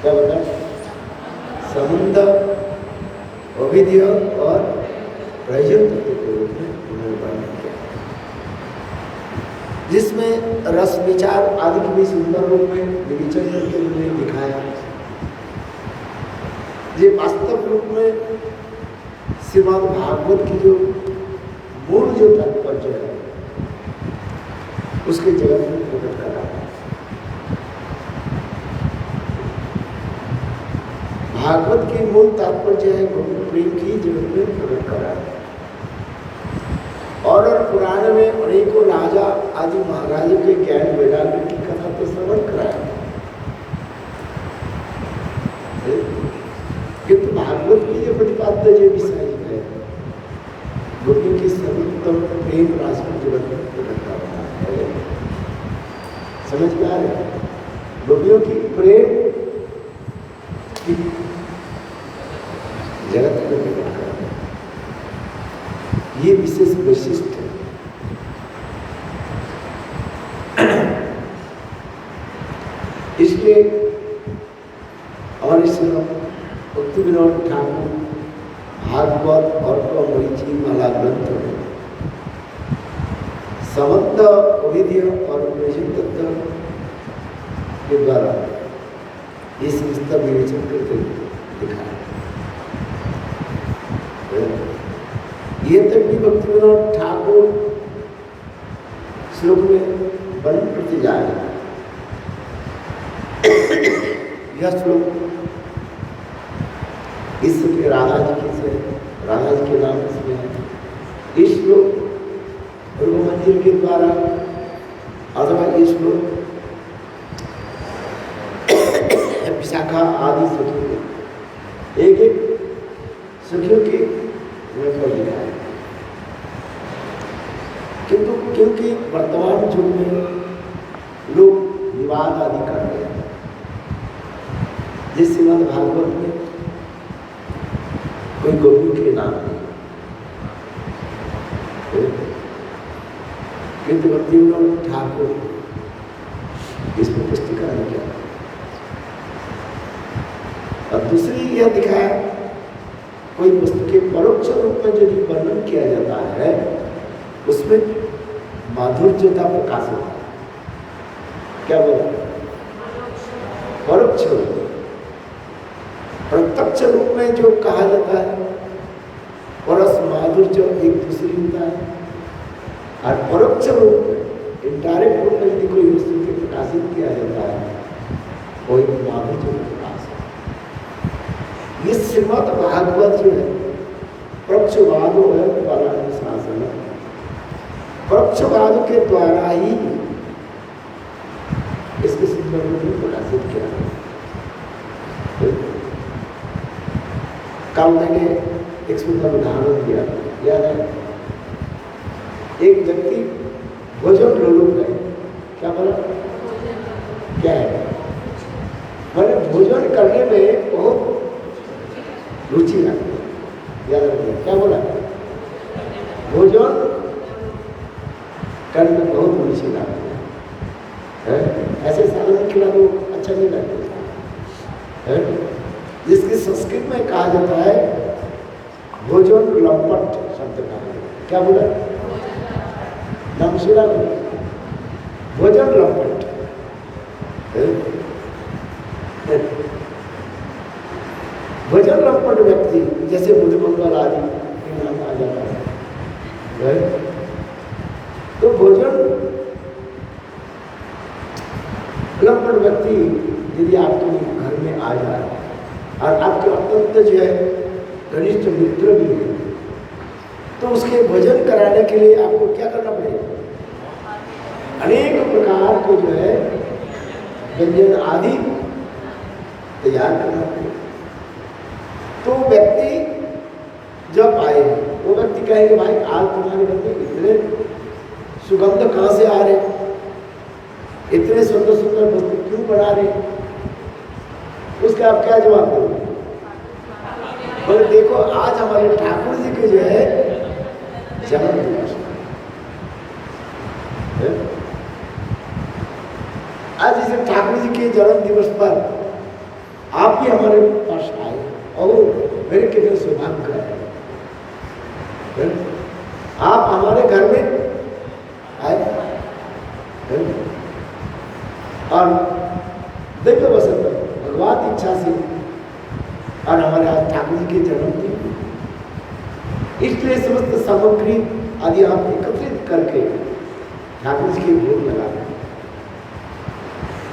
क्या बताया? संबंध, अविधेय और प्रयोजन तत्व के रूप में उन्होंने वर्णन किया, जिसमें रस विचार आदि की भी सुंदर रूप में विवेचन करके उन्होंने दिखाया। ये वास्तव रूप में श्रीमद् भागवत की जो मूल जो तात्पर्य है उसके जगत में प्रकट कर रहा है। भागवत की मूल तात्पर्य है गोपी प्रेम की जगत में प्रकट कर रहा है। और पुराण में अनेकों राजा आदि महाराजों के ज्ञान वैराग्य की कथा तो श्रवण कराया, किंतु भागवत की जो प्रतिपाद्य जो विषय है गोपी की सर्वोत्तम प्रेम रास को जगत में प्रकट कर रहा है। समझ में आ रहा है? गोपियों की प्रेम की जगत में प्रकट कर रहा है, ये विशेष वैशिष्ट है। इसलिए और इसमें भक्ति विनोद ठाकुर भागवत और कमरीची माला ग्रंथ में समस्त अविधेय और प्रयोजन तत्व के द्वारा ये समस्त विवेचन करके दिखाया। ये तक भी भक्ति विनोद ठाकुर श्लोक में वर्णन करते जा रहे हैं। यह श्लोक इसके राधा जी के नाम से है। इस श्लोक ध्रुव मंदिर के द्वारा अथवा ये श्लोक विशाखा आदि सखियों के एक सखियों के पर लिखा है, किंतु क्योंकि वर्तमान युग में लोग विवाद आदि कर रहे हैं, जिस श्रीमद् भागवत में कोई गोपी के नाम नहीं, किंतु भक्ति विनोद ठाकुर इसमें पुष्टिकरण किया। और दूसरी यह दिखाया कोई वस्तु के परोक्ष रूप में यदि वर्णन किया जाता है उसमें माधुर्यता प्रकाश होता है। क्या बोला? परोक्ष रूप, प्रत्यक्ष रूप में जो कहा जाता है परस माधुर्य एक दूसरी होता है, और परोक्ष रूप में इनडायरेक्ट रूप में यदि कोई वस्तु के प्रकाशित किया जाता है वो एक माधुर्य का प्रकाश है। ये श्रीमद् भागवत जो है परोक्षवाद है शासन, परोक्षवाद के द्वारा ही इसके सुंदर रूप में प्रकाशित किया है। कल मैंने एक सुंदर उदाहरण दिया, याद है? एक व्यक्ति भोजन लोलुप है। क्या बोला? क्या है? मैंने भोजन करने में बहुत रुचि रखती है। याद रखिए, क्या बोला? भोजन करने में बहुत रुचि रखती है। ऐसे साधन खिला तो अच्छा नहीं लगता है। जिसकी संस्कृत में कहा जाता है भोजन लंपट शब्द का। क्या बोला? नाम सुना? भोजन लंपट। भोजन लंपट व्यक्ति जैसे बुद्धमंगल आदि के नाम आ जाता है। तो भोजन लंपट व्यक्ति यदि आपके घर में आ जाए और आपके अत्यंत जो है घनिष्ठ मित्र भी है, तो उसके भोजन कराने के लिए आपको क्या करना पड़ेगा? अनेक प्रकार के जो है व्यंजन आदि तैयार करना पड़ेगा। तो व्यक्ति जब आए वो व्यक्ति कहेंगे भाई आज तुम्हारे घर में इतने सुगंध कहाँ से आ रहे, इतने सुंदर सुंदर वस्तु क्यों बना रहे? उसका आप क्या जवाब दोगे? बोले देखो आज हमारे ठाकुर जी के जो है जन्म दिवस है। आज इसे ठाकुर जी के जन्म दिवस पर आप भी हमारे पास आए और मेरे कितने सौभाग्य है, आप हमारे घर में आए और देखो बसंत भगवान इच्छा से और हमारे आज ठाकुर जी के जन्मदिन, इसलिए समस्त सामग्री आदि आप एकत्रित करके ठाकुर जी के भोग लगा रहे हैं।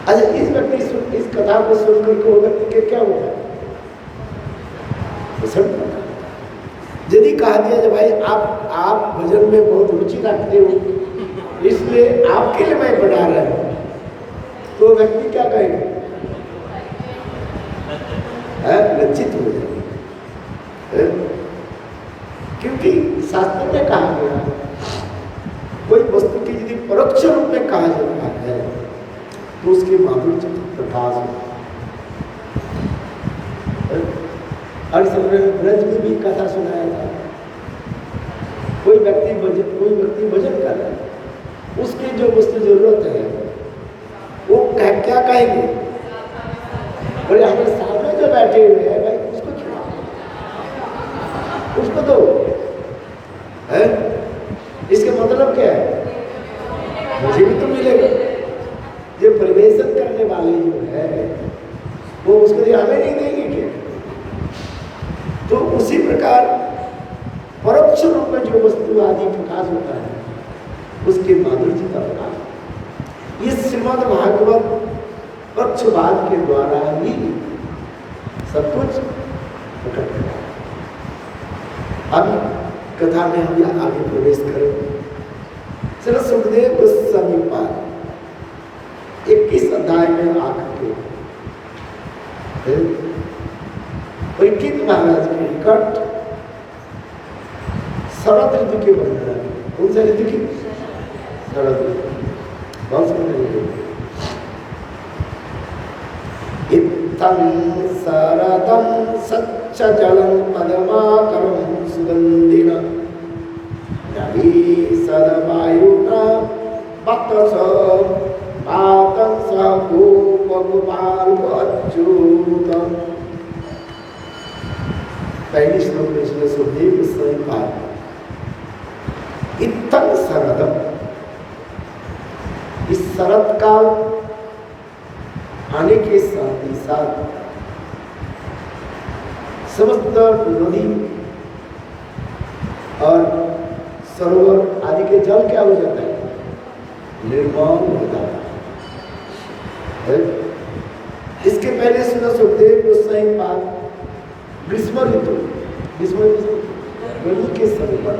अच्छा, इस व्यक्ति इस कथा को सुनकर के वो व्यक्ति के क्या होगा? यदि कहा दिया जब भाई आप भजन में बहुत रुचि रखते हो इसलिए आपके लिए मैं बना रहा हूं, तो व्यक्ति क्या कहेगा? लज्जित हो जाएगा, क्योंकि शास्त्र में कहा गया कोई वस्तु की यदि परोक्ष रूप में कहा जाता है तो उसके माधुर्य प्रकाश हर समय ब्रज में भी कथा सुनाया था। कोई व्यक्ति भजन कर रहा है, उसकी जो वस्तु जरूरत है वो क्या कहेंगे? बोले हमारे सामने जो बैठे हुए हैं भाई उसको खिलाओ, उसको दो है। इसके मतलब क्या है? मुझे भी तो मिलेगा। जो परिवेशन करने वाले जो है वो उसको लिए हमें नहीं देंगे क्या? तो उसी प्रकार परोक्ष रूप में जो वस्तु आदि प्रकाश होता है उसके माधुर्य का प्रकाश ये श्रीमद् भागवत पक्षवाद के द्वारा ही सब कुछ प्रकट है। अब कथा में हम यहाँ आगे प्रवेश करें। श्री सुखदेव गोस्वामी पाद 21 अध्याय में आकर के परीक्षित महाराज के निकट शरद ऋतु के वर्णन। कौन सा ऋतु की? शरद ऋतु। बहुत सुंदर। इत्थं शरदं सच्चजलं पदमाकरं सुगन्धिना सदवायुना भक्तस पातं स गोपगोपाल अच्युतम्। पहली श्लोक में श्री सुखदेव गोस्वामी पाद इत्थं शरदं, इस शरद काल आने के साथ ही साथ समस्त नदी और सरोवर आदि के जल क्या हो जाता है? निर्मल हो जाता है। इसके पहले सुना सुखदेव गोस्वामी पाद ग्रीष्म ऋतु, गर्मी के समय पर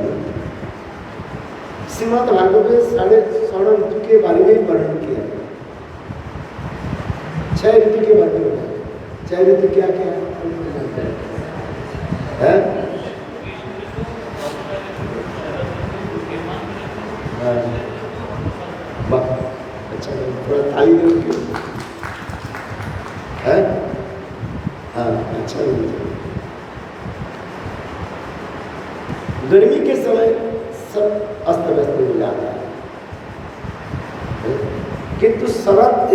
श्रीमद् भागवत में 16 ऋतु के बारे में वर्णन किया। 6 ऋतु के बारे में। 6 ऋतु क्या क्या है? अच्छा, थोड़ा ताली दो है। हाँ, अच्छा। गर्मी के समय सब अस्त व्यस्त हो जाता है, किंतु शरद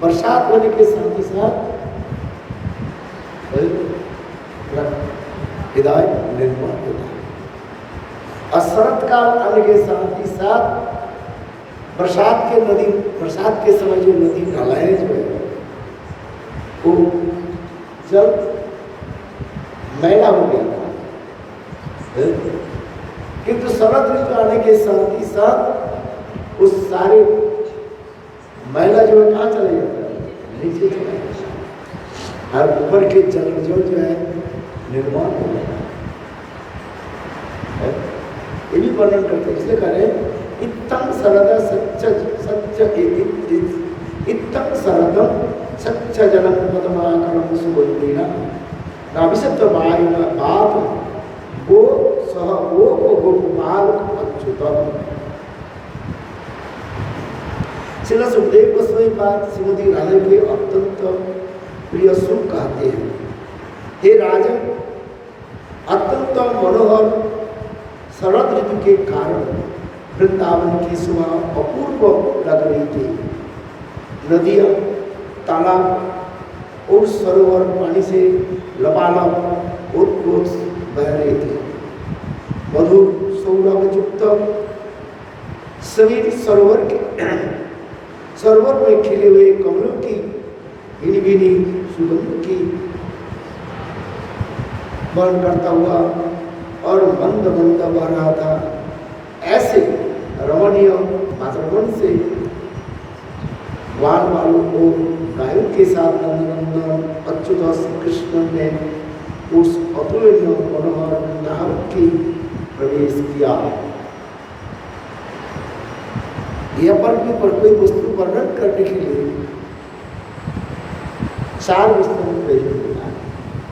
बरसात होने के साथ ही साथ हृदय निर्मल होता है। और शरद काल आने के साथ ही साथ बरसात के समय जो नदी नालाएं जो है वो जल मैला हो गया था, किंतु शरद ऋतु आने के साथ ही साथ उस सारे मैला जो है कहाँ चले जाता है? नीचे चला जाता है और ऊपर के जल जो है निर्माण हो जाता है। ये भी वर्णन करते हैं, इसलिए करें इत्थं शरद इत्थं शरदं सच्चजलं पदमाकरं सुगन्धिना नाभिषिक्त वायुना बात वो सह वो गोपाल अच्युतम्। श्री सुखदेव गोस्वामी पाद श्रीमती राधा के अत्यंत प्रिय सुख कहते हैं, हे राजन, अत्यंत मनोहर शरद ऋतु के कारण वृंदावन की सुबह अपूर्व लग रही थी। नदियाँ, तालाब और सरोवर पानी से लबालब ओत बह रहे थे। मधुर सौरभयुक्त सभी सरोवर में खिले हुए कमलों की भीनी भीनी सुगंध की वर्ण करता हुआ और मंद मंद बह रहा था। ऐसे रमणीय वातावरण से वाल वालों को गायों के साथ नंदनंदन अच्युत श्री कृष्ण ने उस अतुलनीय मनोहर वृंदावन की प्रवेश किया। यह पर भी पर कोई वस्तु वर्णन करने के लिए 4 वस्तुओं को प्रयोग होता है।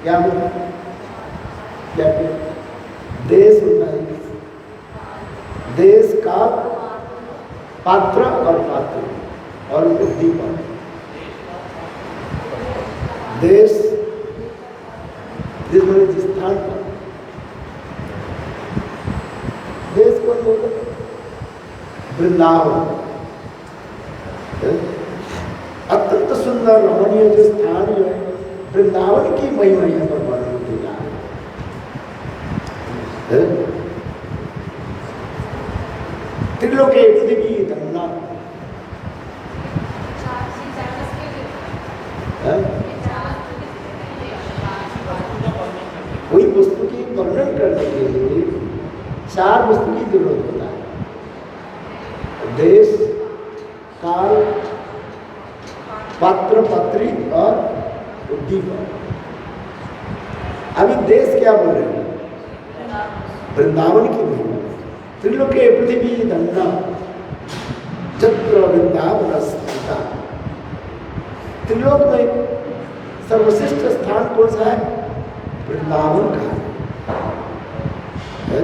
क्या होता है? क्या देश होता है, देश का पात्र और पात्र और उद्दीपक। देश जिस स्थान पर देश को वृंदावन अत्यंत सुंदर रमणीय जो स्थान है वृंदावन की महिमा यहाँ पर वर्णन किया है। त्रिलोके पृथ्वी धन्ना कोई वस्तु की वर्णन करने के लिए 4 वस्तु की जरूरत होता है। देश, काल, पात्र, पात्री और उद्दीपक। अभी देश क्या बोल रहे हैं? वृंदावन की महिमा। त्रिलोके पृथ्वी धन्ना चक्र वृंदावन स्थिता। त्रिलोक में सर्वश्रेष्ठ स्थान कौन सा है? वृंदावन का है।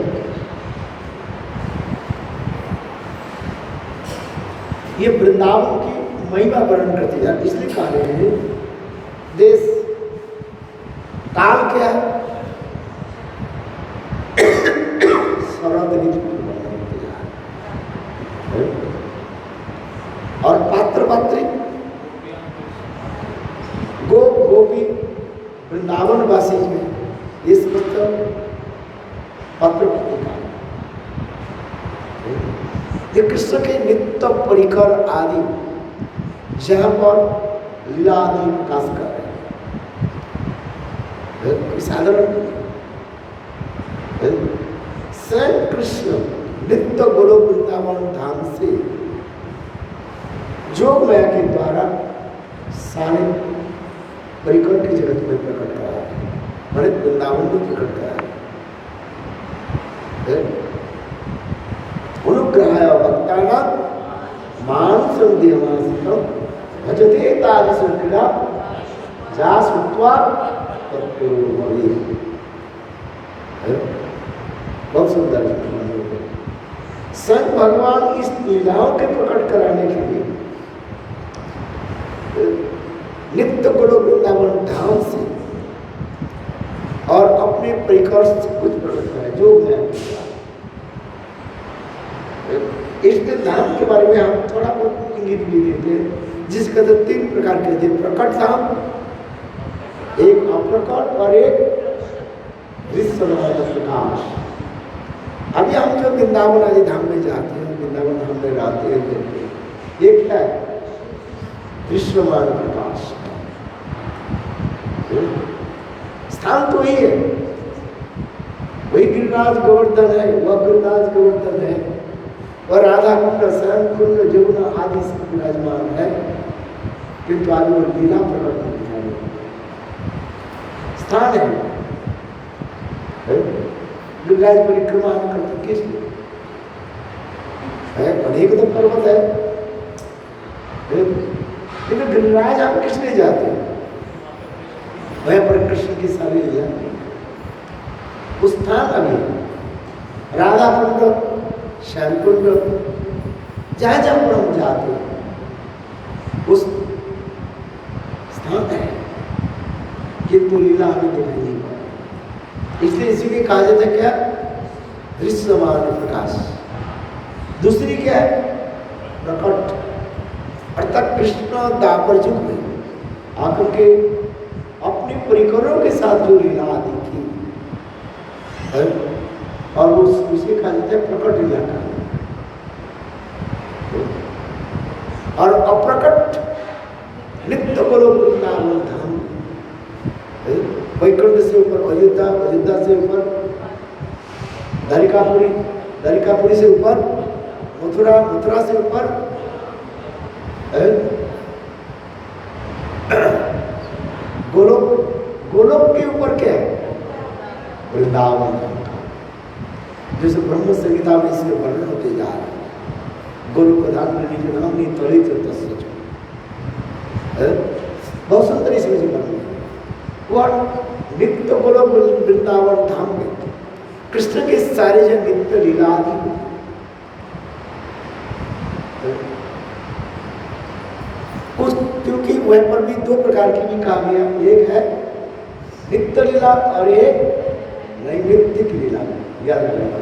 ये वृंदावन की महिमा वर्णन करती है, इसलिए कहा रहे हैं। देश काल क्या है? शरद ऋतु की वर्णन किया है। और पात्र पात्री गोपी वृंदावन वासी में इस पत्र पत्रिका ये कृष्ण के नित्य परिकर आदि जहां पर लीला आदि विकास कर रहे हैं। साधारण स्वयं कृष्ण नित्य गोलोक वृंदावन धाम से जोग माया के द्वारा सारे परिकर के जगत में प्रकट करा है, बड़े वृंदावन में प्रकट करा है। अनुग्रहाय भक्तानां मानसं देवांसं भजते तादृशं क्रीडा जा श्रुत्वा तत्तो भवे। बहुत सुंदर है। संत भगवान इस लीलाओं के प्रकट कराने के लिए नित्य गोलोक वृंदावन धाम से और अपने परिकर से कुछ प्रकट करें जो मैं इस धाम के बारे में हम थोड़ा बहुत इंगित भी देते हैं, जिसका तो 3 प्रकार के थे। प्रकट धाम, एक अप्रकट और एक विश्वनाथ प्रकाश। अभी हम जो वृंदावन आदि धाम में जाते हैं, वृंदावन धाम में रहते हैं, एक है विश्वमान प्रकाश स्थान तो ही है, वही गिरिराज गोवर्धन है, वह गिरिराज गोवर्धन है, और राधा कुंड, शरण कुंड, जमुना आदि सब विराजमान है, किंतु आज वो लीला प्रकट नहीं है। स्थान है गिरिराज परिक्रमा करते किस है? अनेक तो पर्वत है, लेकिन गिरिराज आप किस लिए जाते हैं? वह पर कृष्ण की सारी लीला उस स्थान अभी राधा कुंड, श्याम कुंड, जहां जहां पर हम जाते हैं उस स्थान है, किंतु लीला हमें दिखाई नहीं पड़ा। इसलिए इसी के कहा जाता है क्या? दृश्यमान प्रकाश। दूसरी क्या है? प्रकट। अर्थात कृष्ण दापर युग में आकर के अपने परिकरों के साथ जो लीला आदि की है, और उसे कहा जाता है प्रकट लीला का। और अप्रकट नित्य गोलोक वृंदावन धाम, वैकुंठ से ऊपर अयोध्या, अयोध्या से ऊपर द्वारिकापुरी, द्वारिकापुरी से ऊपर मथुरा, मथुरा से ऊपर गोलोक, गोलोक के ऊपर क्या है? वृंदावन धाम का, जैसे ब्रह्म संहिता में इसके वर्णन होते जा रहे हैं। गोलोक धाम में नीचे नाम नहीं तले तस्वीर बहुत सुंदर इसमें जो वर्णन वह नित्य गोलोक वृंदावन धाम में कृष्ण के सारे जो नित्य लीला आदि उस, क्योंकि वह पर भी दो प्रकार की भी कहानियां, एक है नित्य लीला और एक नैमित्तिक लीला। याद रखना,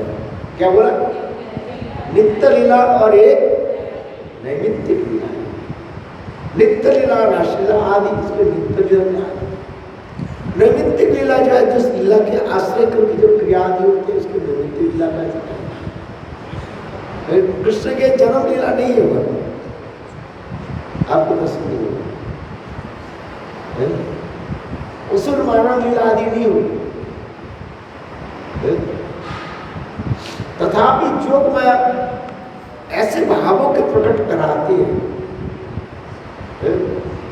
क्या बोला? नित्य लीला और एक नैमित्तिक लीला। नित्य लीला, रासलीला आदि इसको नित्य लीला। नैमित्तिक लीला जो है, जिस लीला के आश्रय करके जो क्रिया आदि होती है उसको नैमित्तिक लीला कहा जाता है। कृष्ण के जन्म लीला नहीं होगा, आपको दर्शन नहीं होगा, उसुर मानव लीला आदि नहीं होगी। तथापि जोगमाया ऐसे भावों के प्रकट कराते हैं,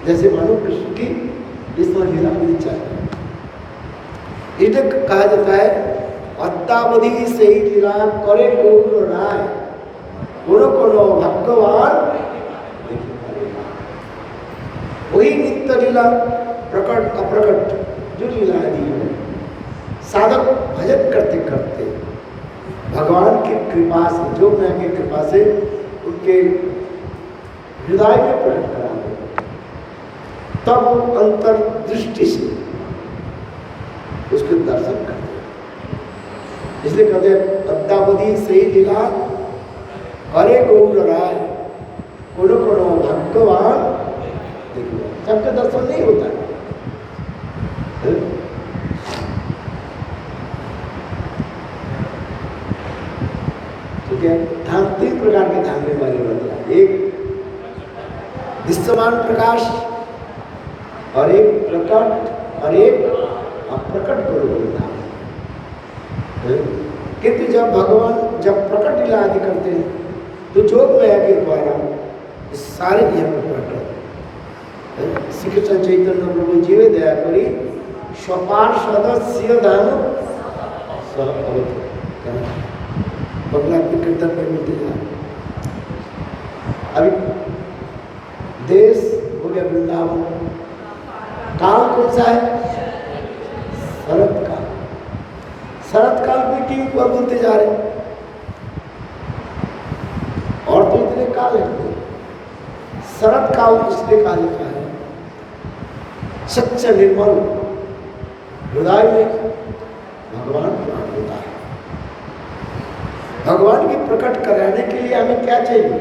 जैसे मानो कृष्ण की इसमें लीला मिल चाहिए। इसे कहा जाता है अद्यावधि से ही लीला करे गौर राय, कोनो कोनो भगवान। वही नित्य लीला प्रकट अप्रकट जो लीला दी है, साधक भजन करते करते भगवान की कृपा से, जो मैं की कृपा से उनके हृदय में प्रकट करा दे, तब वो अंतर्दृष्टि से उसके दर्शन करते हैं। इसलिए कहते हैं अद्यावधि से ही लीला करे गौर राय, कोनो कोनो भगवान। देखिए सबके दर्शन नहीं होता है, ठीक है। धाम तीन प्रकार के धाम में वाले होते हैं, एक दृश्यमान प्रकाश और एक प्रकट और एक अप्रकट गुरु धाम। किंतु जब भगवान जब प्रकट लीला आदि करते हैं तो जोग माया के द्वारा सारे नियम प्रकट होते हैं। श्री कृष्ण चैतन्य प्रभु जीवे दया करी स्वपार सदस्य धाम बंगला के कीर्तन में मिलते जा। अभी देश हो गया वृंदावन, काल कौन सा है? शरत काल। शरत काल में क्यों ऊपर बोलते जा रहे हैं? और तो इतने काल है, शरत काल इसलिए कहा जाता है सच्चा निर्मल हृदय में भगवान प्रकट होता है। भगवान की प्रकट कराने के लिए हमें क्या चाहिए?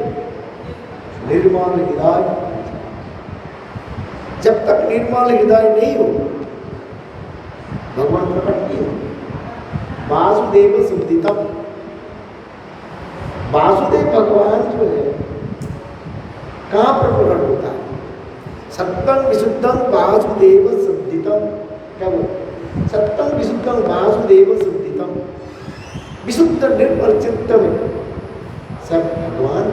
निर्मल हृदय। जब तक निर्मल हृदय नहीं हो भगवान प्रकट नहीं हो। वासुदेव सुदितम, वासुदेव भगवान जो है कहाँ पर प्रकट होता है? सत्यम विशुद्धम वासुदेव सुदितम। क्या बोल? सत्यम विशुद्धम वासुदेव सुदितम। विशुद्ध निर्मल चित्त में सब भगवान।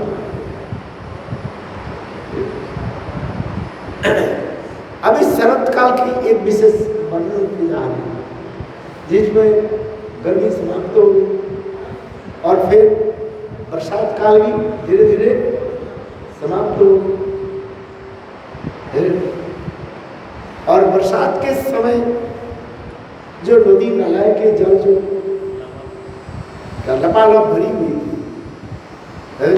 अभी शरत काल की एक विशेष वर्णन की जा रही है, जिसमें गर्मी समाप्त हो और फिर बरसात काल भी धीरे धीरे समाप्त हो। और बरसात के समय जो नदी नाला के जल जो लपालप भरी हुई है,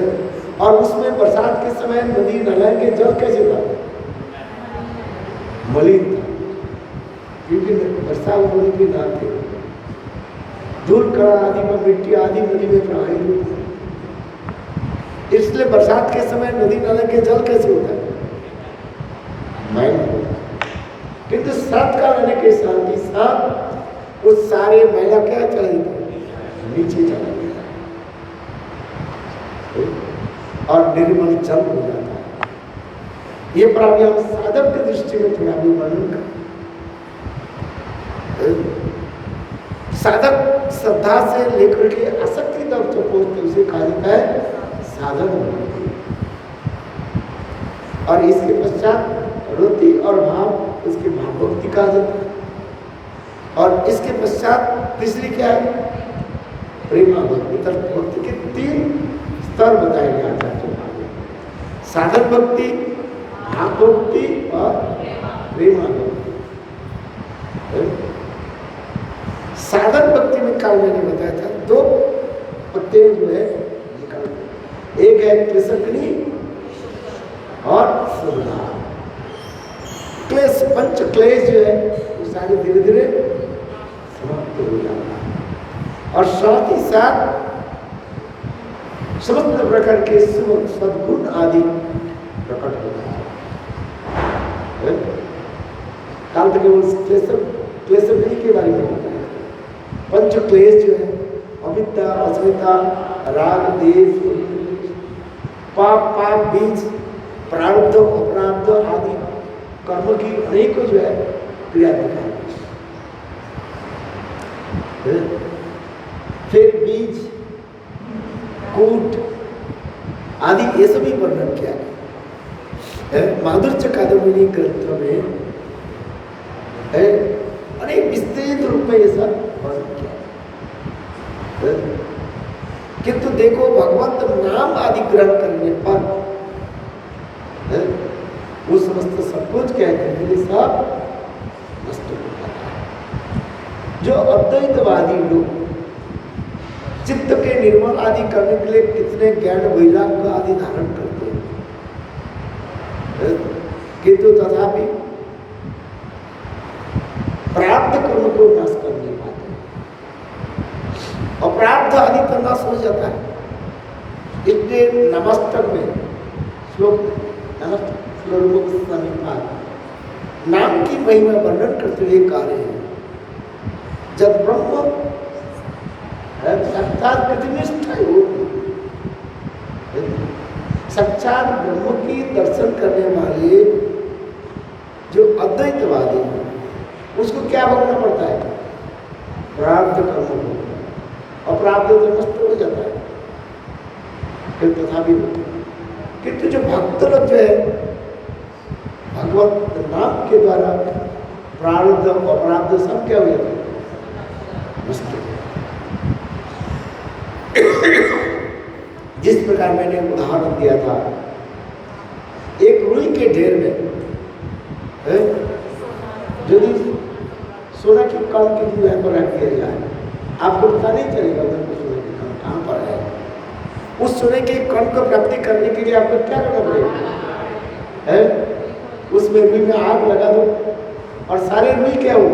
और उसमें बरसात के समय नदी नाला के जल कैसे था? मलिन था, क्योंकि बरसात होने के नाते धूल कड़ा आदि में मिट्टी आदि नदी में प्रवाहित होती है। इसलिए बरसात के समय नदी नाले के जल कैसे होता है? मैल होता है। किंतु सत का रहने के साथ ही साथ उस सारे मैला क्या चलेगा, नीचे चला गया और निर्मल जल हो जाता है। ये पर अभी हम साधक की दृष्टि में थोड़ा भी वर्णन करें। साधक श्रद्धा से लेकर के आसक्ति तक जो पहुंचते उसे कहा जाता है साधन। और इसके पश्चात रति और भाव उसके भाव भक्ति कहा जाता है। और इसके पश्चात तीसरी क्या है, प्रेमा भक्ति। भक्ति के 3 स्तर बताए गए आचार्य भाव, साधन भक्ति, भाव भक्ति और प्रेमा भक्ति। साधन भक्ति में काल मैंने बताया था 2 पत्ते जो है निकाल, एक है कृष्णग्नि और श्रद्धा। क्लेश, पंच क्लेश जो है वो सारे धीरे धीरे समाप्त हो जाता है और साथ ही साथ समस्त प्रकार के सद्गुण आदि प्रकट होता है। काल तक क्लेश के बारे में बताया। पंच क्लेश जो है अविद्या, अस्मिता, राग, देश, पाप बीज, प्रारब्ध, अपराध आदि कर्म की अनेकों जो है क्रिया दिखाई। फिर बीज, कूट आदि ये सभी वर्णन किया गया। माधुर्य कादम्बिनी ग्रंथ में अनेक विस्तृत रूप में ये सब वर्णन किया। किंतु देखो भगवत नाम आदि ग्रहण करने पर वो समस्त सब कुछ कहते हैं सब नष्ट हो जाता है। जो अद्वैतवादी लोग चित्त के निर्मल आदि करने के लिए कितने ज्ञान वैराग्य आदि धारण करते हैं, किंतु तथापि प्राप्त कर्म को नाश कर नहीं पाते। अपराध आदि तो नाश हो जाता है। इसलिए नमस्तक में श्लोक नाम की महिमा वर्णन करते हुए कह रहे हैं, जब ब्रह्म साक्षात प्रतिनिष्ठा होगी, साक्षात ब्रह्म की दर्शन करने वाले जो अद्वैतवादी है उसको क्या भोगना पड़ता है, प्रारब्ध कर्म को। अपराध तो नष्ट हो जाता है। फिर तथापि किंतु जो भक्त लोग जो है भगवत नाम के द्वारा प्रारब्ध अपराध सब क्या हो जाता है, नष्ट। जिस प्रकार मैंने उदाहरण दिया था, एक रुई के ढेर में यदि सोना की कण की जो पर रख दिया जाए, आपको पता नहीं चलेगा उधर को सोने की कण कहाँ पर है। उस सोने के कण को प्राप्ति करने के लिए आपको क्या करना पड़ेगा, उसमें रुई में आग लगा दो और सारे रुई क्या हो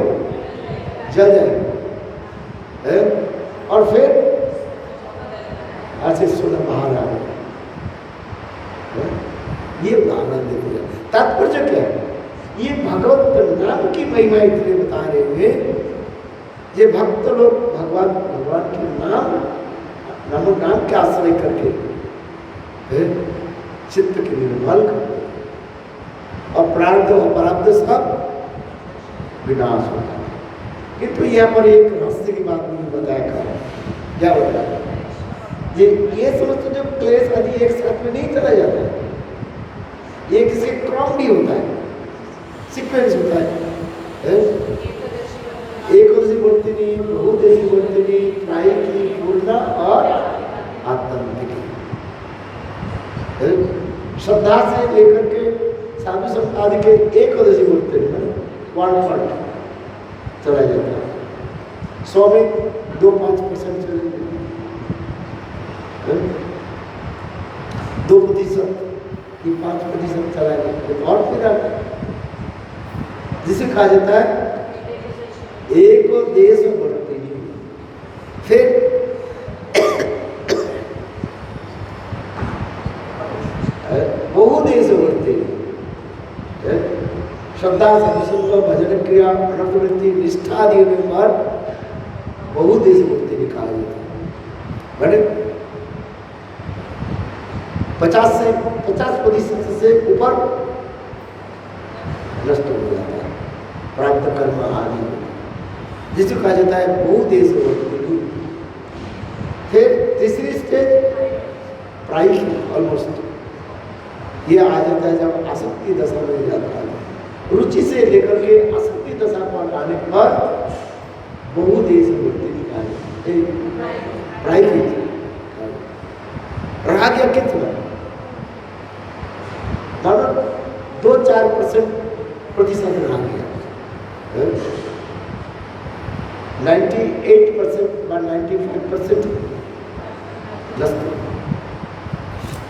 जल जाएंगे और फिर ऐसे सोना बाहर आ गया। ये उदाहरण देते हैं। तात्पर्य क्या है, ये भगवत नाम की महिमा इसलिए बता रहे हैं, ये भक्त लोग भगवान के नाम के आश्रय करके चित्त के निर्मल करते, और प्रारब्ध अपराध सब विनाश होता है। किंतु यहाँ पर एक रहस्य की बात नहीं बताया, क्या बताया, ये समझते जो क्लेश आदि एक साथ में नहीं चला जाता है, ये किसी क्रम भी होता है, सीक्वेंस होता है। एकादशी वर्तिनी, बहुदशी वर्तिनी, त्रायिकी, पूर्णा और आत्मनिकी। श्रद्धा से लेकर के साधु संत आदि के एकादशी वर्तिनी में 1/4 चला जाता है। 100 में 2-5% चलेंगे, 2% कि 5% चला गया और फिर आता है, जिसे कहा जाता है एक देश वर्तिनी। फिर बहुदेश वर्तिनी, श्रद्धा संकल्प भजन क्रिया अनुवृत्ति निष्ठा आदि पर बहुदेश मूर्ति निकाली बड़े 50% से ऊपर नष्ट हो जाता है प्राप्त कर्म आदि, जिसे कहा जाता है बहुदेश मूर्ति। फिर तीसरी स्टेज प्राइम ऑलमोस्ट ये आ जाता है जब आसक्ति दशा में जाता है, रुचि से लेकर के आसक्ति दशा पर आने पर बहुदेश मूर्ति निकाले प्राइवेट रहा गया कितना मतलब 2-4% प्रतिशत रहा गया, 98% বা 95% नष्ट,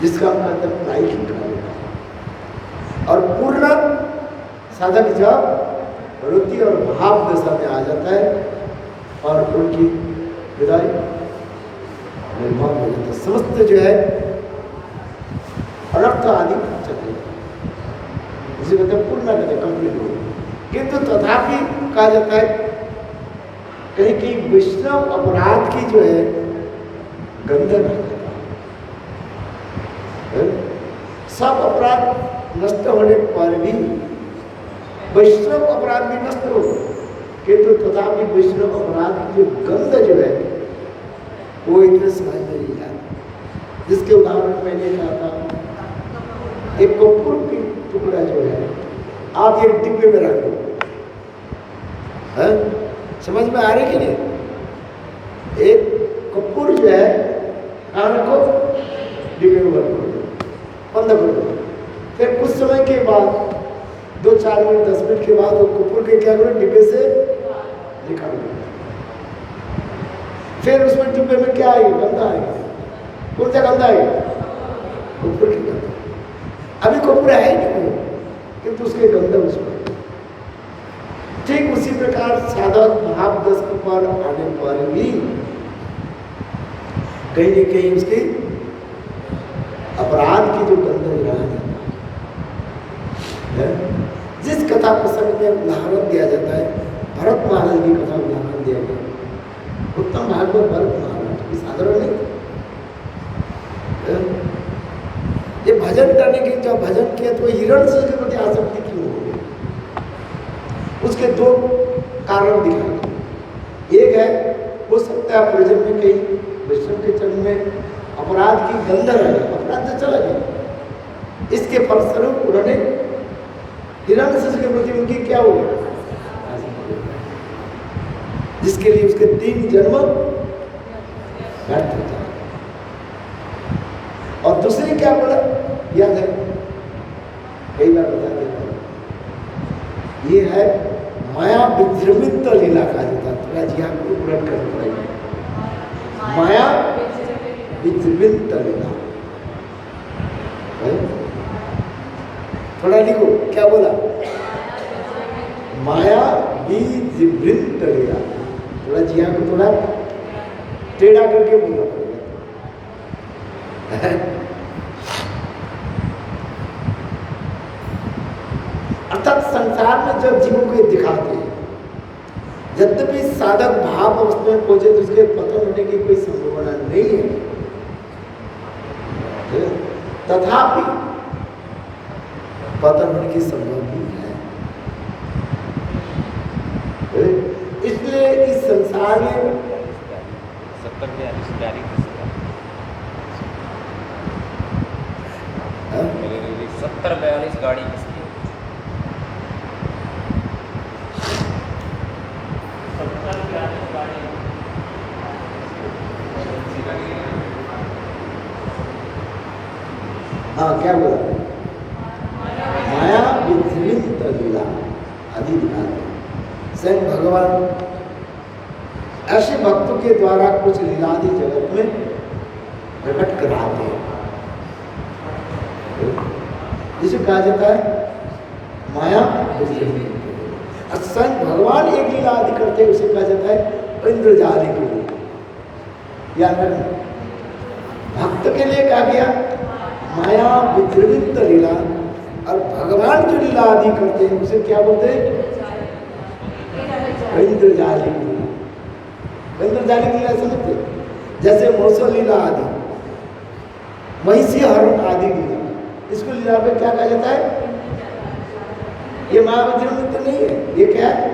जिसका हम कहते हैं प्राइवेट का। और पूर्ण साधक जब वृत्ति और भाव दशा में आ जाता है और उनकी विदाई निर्माण हो जाता है, समस्त जो है अनर्थ आदि चले जाते हैं, जिसे कहते हैं पूर्ण कहते हैं कंप्लीट हो। किंतु तथापि कहा जाता है कहीं कि वैष्णव अपराध की जो है गंधन आ जाता है, सब अपराध नष्ट होने पर भी वैष्णव अपराध भी नष्ट हो, किंतु तथापि वैष्णव अपराध की जो गंध जो है वो इतने समझ में नहीं आता। जिसके उदाहरण मैंने कहा था, एक कपूर की टुकड़ा जो है आप एक डिब्बे में रख दो, समझ में आ रही कि नहीं? एक कपूर जो है कहाँ रखो, डिब्बे में रख दो, बंद कर दो। फिर कुछ समय के बाद 2-4 मिनट 10 मिनट के बाद वो कपूर के क्या करो, डिब्बे से निकाल दो। फिर उसमें डिब्बे में क्या आएगी, गंदा आएगा। कौन सा गंदा आएगा? कपूर की गंदा। अभी कपूर है ही नहीं किंतु उसके गंदा उसमें। ठीक उसी प्रकार साधक भाव दस पर आने पर भी कहीं न कहीं उसकी अपराध की जो गंध रहा है। जिस कथा प्रसंग में उदाहरण दिया जाता है, भरत महाराज की कथा उदाहरण दिया गया, उत्तम भागवत भरत महाराज साधारण नहीं। ये भजन करने के जब भजन किया तो हिरण्य के प्रति आसक्ति क्यों हो गई? उसके 2 कारण दिखाए। एक है हो सकता है प्रजन में कहीं वैष्णव के चरण में अपराध की गंध रहे, अपराध से चला गया, इसके फलस्वरूप उन्होंने हिरण्य के प्रति उनकी क्या हो गया, जिसके लिए उसके 3 जन्म व्यर्थ हो जाए। और दूसरे क्या बोला याद है, कई बार बता देता हूं, ये है माया विजृंभित लीला कहा जाता है। थोड़ा जी आपको उलट कर पड़ेगा, माया विजृंभित लीला। थोड़ा लिखो क्या बोला, माया विजृंभित लीला। थोड़ा जी आपको थोड़ा टेढ़ा करके बोलना पड़ेगा। अर्थात संसार में जब जीवों को दिखाते हैं, यद्यपि साधक भाव अवस्था में पहुंचे तो उसके पतन होने की कोई संभावना नहीं है, तथापि पतन होने की संभावना है। इसलिए इस संसार में 70-42 गाड़ी किसकी? हाँ क्या बोला, माया विजृंभित लीला अधिकार। स्वयं भगवान ऐसे भक्तों के द्वारा कुछ लीलादि जगत में प्रकट कराते हैं, जिसे कहा जाता है माया विजृंभित। स्वयं भगवान एक लीला आदि करते हैं, उसे कहा जाता है इंद्रजाली के लिए। या भक्त के लिए कहा गया माया विजृंभित लीला, और भगवान जो लीला आदि करते हैं उसे क्या बोलते हैं? इंद्रजालिक लीला। इंद्रजालिक लीला समझते? जैसे मौसम लीला आदि, महिषी हरण आदि लीला, इसको लीला पे क्या कहा जाता है? ये महावज्र में तो नहीं है, ये क्या है?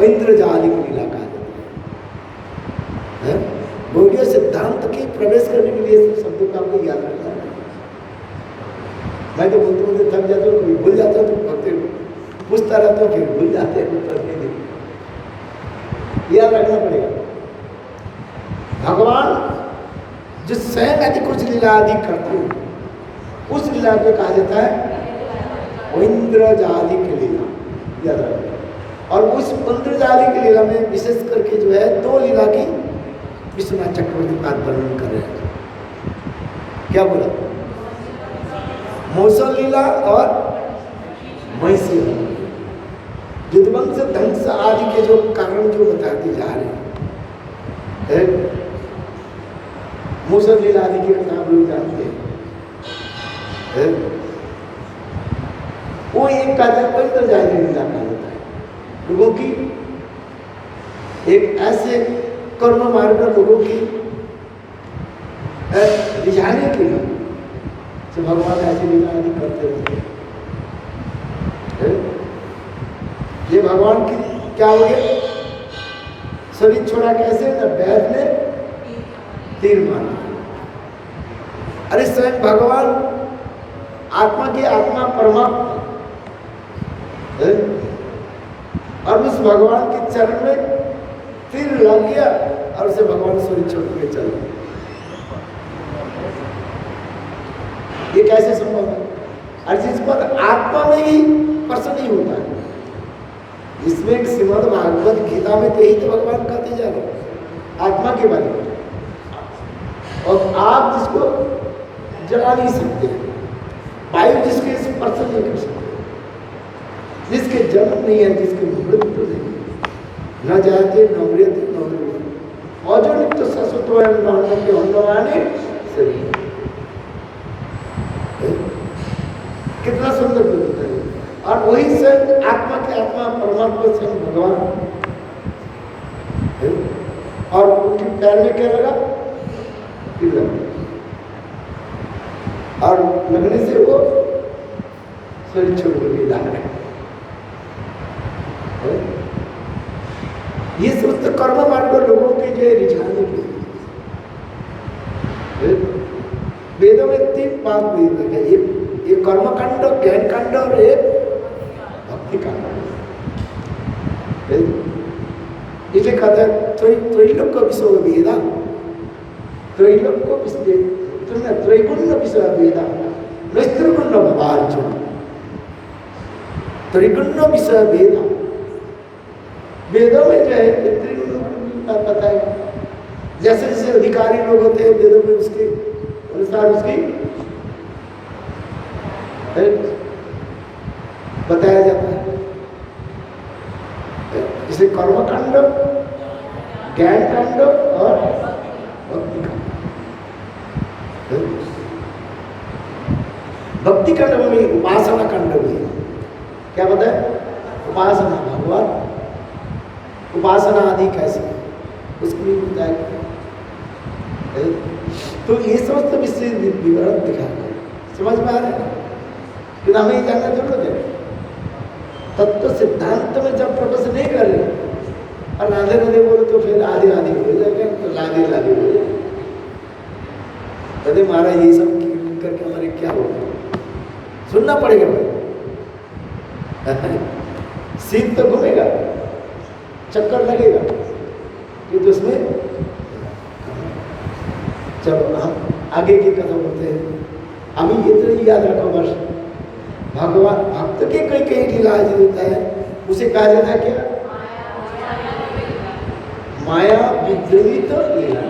इंद्रजालिक लीला कहा जाता है। गौड़ीय सिद्धांत की प्रवेश करने के लिए सब शब्दों का आपको याद रखना है। मैं तो बोलते बोलते थक जाता हूँ, कभी भूल जाता हूँ, तो भक्ति पूछता रहता हूँ, फिर भूल जाते हैं, उत्तर नहीं देते। याद रखना पड़ेगा। भगवान जो स्वयं आदि कुछ लीला आदि करते हैं, उस लीला को कहा जाता है इंद्रजालिक लीला। याद रखना। और उस इंद्रजालिक लीला में विशेष करके जो है दो लीला की विश्वनाथ चक्रवर्ती पाद वर्णन कर रहे हैं। क्या बोला? मौसम लीला और महिषी लीला। विध्वंस ध्वंस आदि के जो कारण जो बताते जा रहे हैं, मौसम लीला आदि की कथा आप लोग जानते हैं। वो एक कहते हैं इंद्रजालिक लीला कहा जाता है। लोगों की एक ऐसे कर्म मार्ग लोगों की रिझाने के लिए तो भगवान ऐसी लीला आदि करते रहते हैं। ये भगवान की क्या हो गया? शरीर छोड़ा कैसे? ना बैठ ने तीर मारा। अरे स्वयं भगवान आत्मा की आत्मा परमात्मा, और उस भगवान के चरण में तीर लग गया और उसे भगवान शरीर छोड़ के चल गए। ये कैसे संभव है? और जिस पर आत्मा में ही प्रश्न नहीं होता है। इसमें एक श्रीमद् भागवत गीता में तो यही तो भगवान कहते जा रहे हैं आत्मा के बारे में। और आप जिसको जला नहीं सकते, वायु जिसके स्पर्श नहीं कर सकते, जिसके जन्म नहीं है, जिसके मृत्यु नहीं है, न जाते न मृत्यु न मृत्यु, और जो नित्य शाश्वत के होने शरीर। कितना सुंदर बोलता है। और वही स्वयं आत्मा के आत्मा परमात्मा स्वयं भगवान, और उनके पैर में क्या लगा? और लगने से वो शरीर छोड़ के जा रहे हैं। ये समस्त कर्म मार्ग लोगों के जो रिझाने के वेदों में 3 बात वेद है। ये कर्म कांड, ज्ञान कांड और एक भक्ति कांड। इसे कहते हैं त्रैलोक विषय वेदा, त्रैलोक विषय त्रैगुण विषय वेदा, नैत्रिगुण भवार्जुन। त्रिगुण विषय वेदा, वेदों में जो है त्रिगुण का पता है। जैसे जैसे अधिकारी लोग होते हैं वेदों में उसके अनुसार उसकी बताया जाता है। इसे कर्म कांड, ज्ञान कांड और भक्ति कांड। भक्ति कांड में उपासना कांड में क्या बताया? उपासना, भगवान उपासना आदि कैसे उसको भी बताया। तो ये समस्त विषय विवरण दिखा समझ में आ रहा है कि हमें ये जानना जरूरत है। तत्व सिद्धांत में जब प्रवेश नहीं कर रहे और राधे राधे बोले तो फिर आधे आधे हो जाएगा, तो लाधे लाधे हो जाएगा। कहते महाराज ये सब करके हमारे क्या होगा? सुनना पड़ेगा भाई। सीन तो घूमेगा, चक्कर लगेगा, कि तो उसमें चलो हम आगे की कथा बोलते हैं। अभी ये तो याद रखो बस, भगवान भक्त के कई कई लीला होता है, उसे कहा जाता है क्या? माया विद्रवित लीला।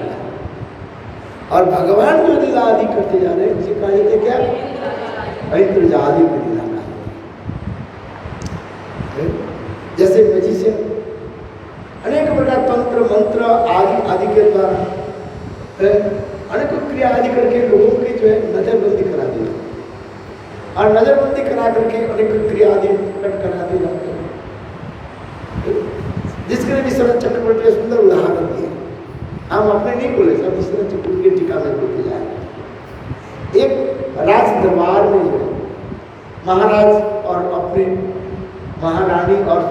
और भगवान जो लीला आदि करते जा रहे हैं उसे कहा जाता है क्या? इंद्रजालिक लीला। जैसे मैजिशियन अनेक प्रकार तंत्र मंत्र आदि आदि के द्वारा अनेक क्रिया आदि करके लोगों की जो है नजरबंदी करा दी और नजरबंदी करा करके अनेक क्रिया आदि प्रकट करा दी जाते हैं, जिसके लिए विश्वनाथ चक्रवर्ती सुंदर उदाहरण दिए। हम अपने नहीं बोले, सब विश्वनाथ चक्रवर्ती की टीका में बोलते जाए। एक राज दरबार में जो महाराज और अपने महारानी और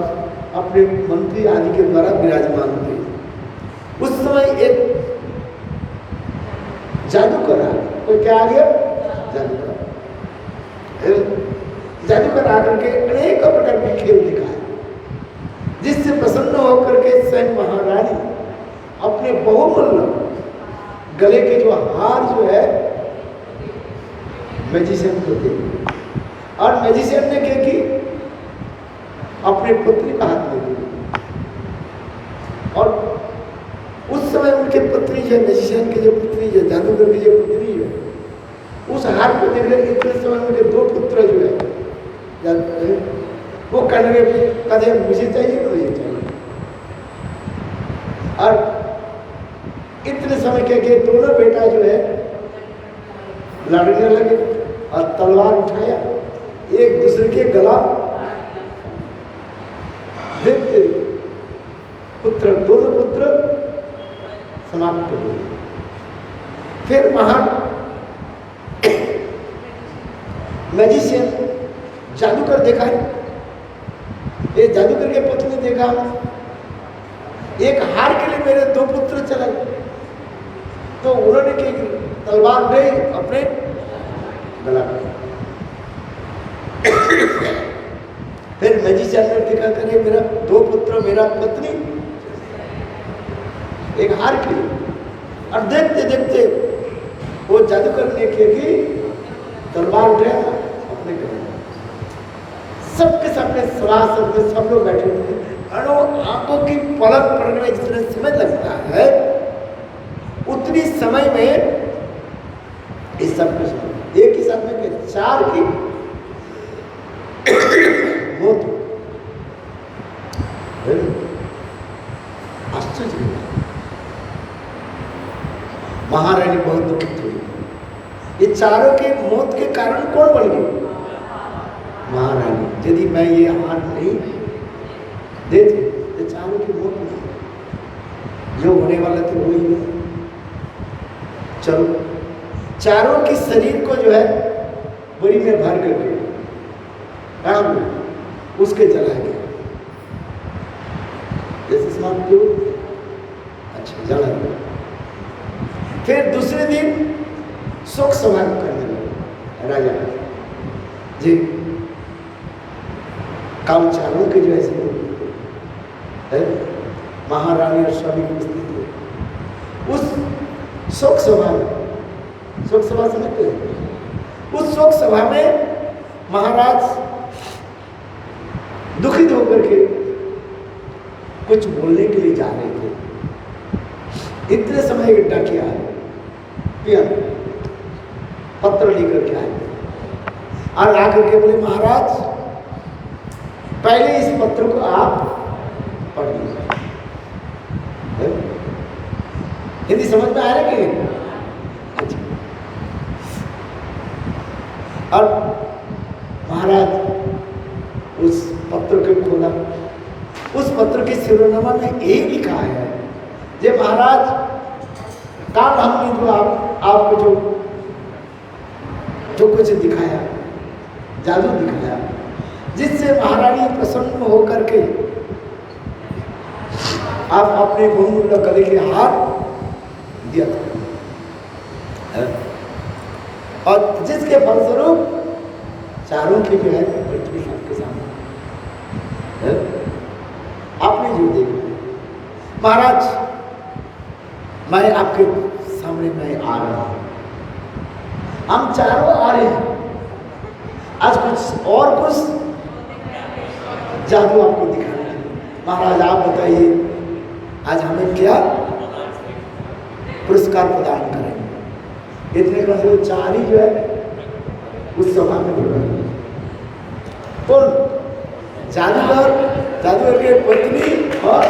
अपने मंत्री आदि के द्वारा विराजमान थे। उस समय एक जादूगर आ, कोई क्या आ गया? जादूगर। जादूगर आकर के अनेक प्रकार के खेल दिखाए, जिससे प्रसन्न होकर के स्वयं महारानी अपने बहुमूल्य गले के जो हार जो है मैजिशियन को दे, और मैजिशियन ने क्या की? अपने पुत्री का हाथ में दी। और उस समय उनके पुत्री जो मैजिशियन की जो पुत्री जो जादूगर की जो पुत्री है, उस हार को देखने इतने समय उनके दो पुत्र जो है वो कहने कदे मुझे चाहिए तो ये चाहिए। और इतने समय के दोनों बेटा जो है लड़ने लगे और तलवार उठाया, एक दूसरे के गला देखते पुत्र, दोनों पुत्र समाप्त हो गए। फिर महान मैजिशियन जादूगर देखा, ये जादूगर के पुत्र ने देखा एक हार के लिए मेरे दो पुत्र चले, तो उन्होंने क्या तलवार गई अपने गला। फिर मैजिशियन ने देखा करे मेरा दो पुत्र मेरा पत्नी एक हार के लिए, और देखते देखते वो जादूगर ने क्या की तलवार उठाया अपने गले। सबके सामने सभासद में सब लोग बैठे हुए थे। आंखों की पलक पड़ने में जितना समय लगता है उतनी समय में इस सब कुछ एक ही साथ में चार की मौत। आश्चर्य, महारानी बहुत दुखित हुई। ये चारों के मौत के कारण कौन बन गई? महारानी। यदि मैं ये हाथ नहीं देती तो चारों की मौत नहीं, जो होने वाला था वही है। चलो चारों के शरीर को जो है बोरी में भर करके उसके जला गया, जैसे समाप्त हो। अच्छा, जला गया। फिर दूसरे दिन शोक सभा करने लगे राजा जी। काम चारों के जो ऐसे महारानी और स्वामी उपस्थित थे उस शोक सभा में। शोक सभा समझते हैं? उस शोक सभा में महाराज दुखित होकर के कुछ बोलने के लिए जा रहे थे। इतने समय एक डाकिया आया, पत्र लेकर के आए और आकर के बोले महाराज पहले इस पत्र को आप पढ़ लीजिए। हिंदी समझ में आ रहा है कि? अच्छा। और महाराज उस पत्र को खोला, उस पत्र के शिरोनामा में यही लिखा है जे महाराज काल हमने जो आपको जो कुछ दिखाया, जादू दिखाया, जिससे महारानी प्रसन्न होकर के आप अपने बहुमूल्य गले के हार दिया था, और जिसके फलस्वरूप चारों की जो है पृथ्वी आपके सामने आपने जो देखा। महाराज मैं आपके सामने मैं आ रहा हूं, हम चारों आ रहे हैं। आज कुछ और कुछ जादू आपको दिखाना है। महाराज आप बताइए आज हमें क्या पुरस्कार प्रदान करेंगे? इतने का जो चार ही जो है उस सभा में बोला कौन? जादूगर, जादूगर के पत्नी और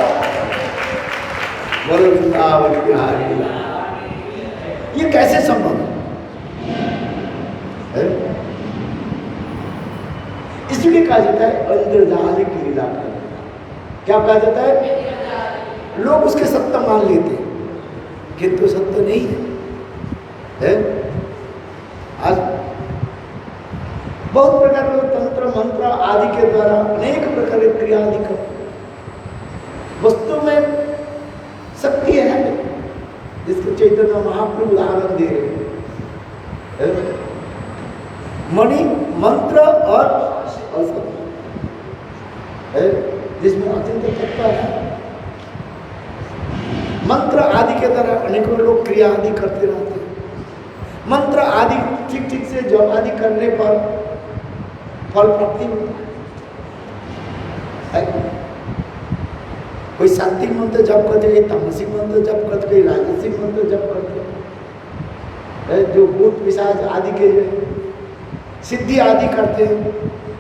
बोलो वृंदावन बिहारी। ये कैसे संभव है? इसीलिए कहा जाता है इंद्रजाल की लीला कहा जाता है। क्या कहा जाता है? लोग उसके सत्य मान लेते हैं किंतु सत्य नहीं है। आज बहुत प्रकार के तंत्र मंत्र आदि के द्वारा अनेक प्रकार की क्रिया आदि करते हैं। वस्तु में शक्ति है जिसके चैतन्य महाप्रभु उदाहरण दे रहे हैं। मणि मंत्र और है जिसमें अत्यंत तत्व है। मंत्र आदि के द्वारा अनेकों लोग क्रिया आदि करते रहते हैं। मंत्र आदि ठीक ठीक से जप आदि करने पर फल प्राप्ति होता है। कोई सात्विक मंत्र जप करते, कोई तामसिक मंत्र जप करते, कोई राजसिक मंत्र जप करते, जो भूत पिशाच आदि के सिद्धि आदि करते हैं,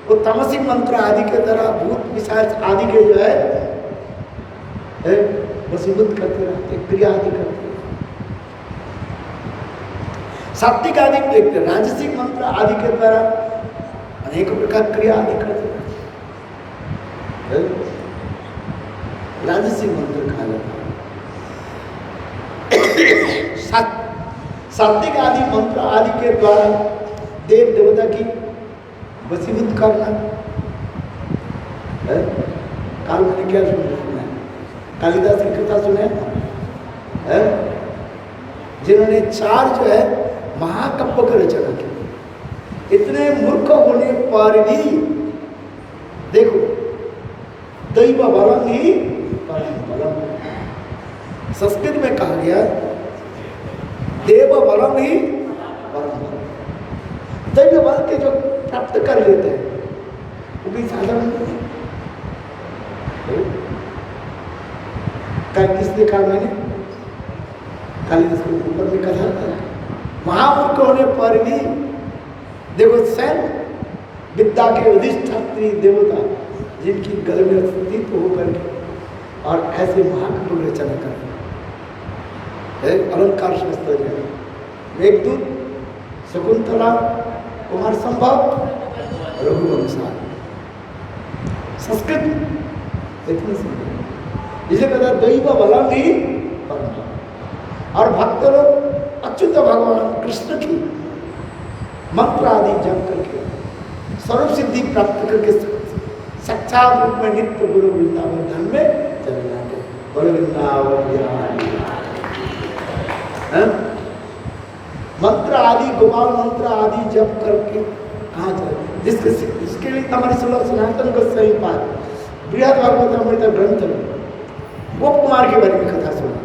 वो तामसिक मंत्र आदि के द्वारा भूत पिशाच आदि के जो है वशीभूत करते रहते, क्रिया आदि करते। सात्विक आदि राजसिक मंत्र आदि के द्वारा अनेक प्रकार क्रिया आदि करते रहते। राजसिक मंत्र कहा जाता है। सात्विक आदि मंत्र आदि के द्वारा देव देवता की वशीभूत करना। काल मैंने क्या सुना है? कालिदास की कथा सुने है? जिन्होंने 4 जो है महाकाव्य की रचना की। इतने मूर्ख होने पर भी देखो दैव बलम ही बलम, संस्कृत में कहा गया देव बलम ही बलम। दैव बल के जो प्राप्त कर लेते हैं वो भी साधारण नहीं। किसने कहा? मैंने कालिदास के ऊपर में कहा था महामूर्ख होने पर भी देखो स्वयं विद्या के अधिष्ठात्री देवता जिनकी गले में स्थित होकर के और ऐसे महाकाव्य रचना करते अलंकार शास्त्र जो है, मेघदूत, शकुंतला, कुमार संभव, रघुवंशा, संस्कृत इतनी सुंदर। इसे कहता है दैव बलम ही परम। और भक्त लोग अच्युत भगवान कृष्ण की मंत्र आदि जप करके सर्व सिद्धि प्राप्त करके साक्षात रूप में नित्य गुरु वृंदावन धाम में चले जाते। बोलो वृंदावन बिहारी। मंत्र आदि गोपाल मंत्र आदि जप करके कहाँ जाए? जिसके लिए हमारी सनातन का सही बात बृहद भागवत अमृत ग्रंथ में गोप कुमार के बारे में कथा सुना।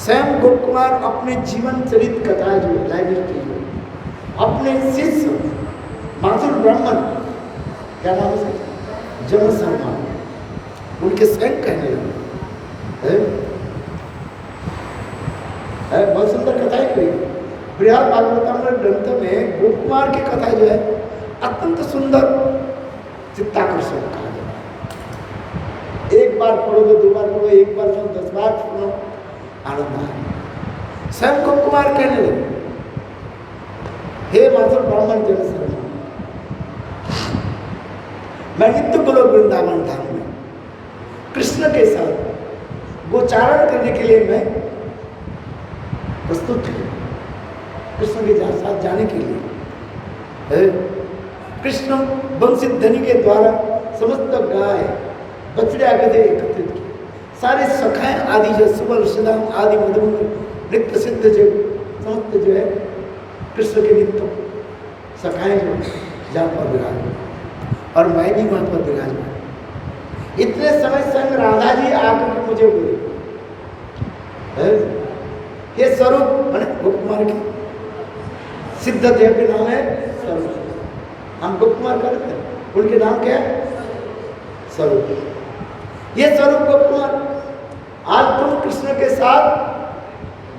स्वयं गोप कुमार अपने जीवन चरित कथा जो लाइव की अपने शिष्य माथुर ब्राह्मण, क्या नाम है, जन शर्मा, उनके स्वयं कहने लगे। बहुत सुंदर कथा है। कोई बृहद भागवतामृत ग्रंथ में गोप कुमार की कथा जो है अत्यंत सुंदर चित्ताकर्षक कहा जाता है। एक बार पढ़ोगे, 2 बार पढ़ो, 1 बार सुनो, 10 बार सुनो, आनंद आए। स्वयं गोप कुमार कहने लगे, हे माथुर ब्राह्मण जन शर्मा, मैं नित्य गोलोक वृंदावन धाम में कृष्ण के साथ गोचारण करने के लिए मैं प्रस्तुत हूँ। कृष्ण के साथ जाने के लिए कृष्ण वंशित धनी के द्वारा समस्त गाय बछड़े आगे एकत्रित किए। सारे सखाएं आदि जो सुबल सुदाम आदि मधुबन नित्य सिद्ध जो समस्त जो है कृष्ण के नित्य सखाएं जो जहाँ पर विराज और मैं भी वहाँ पर विराजमान। इतने समय संग राधा जी आकर के मुझे बोले, ये स्वरूप मैंने गोप कुमार की सिद्ध देव के नाम है स्वरूप। हम गोप कुमार करते हैं, उनके नाम क्या है? स्वरूप। ये स्वरूप गोप कुमार, आज तुम कृष्ण के साथ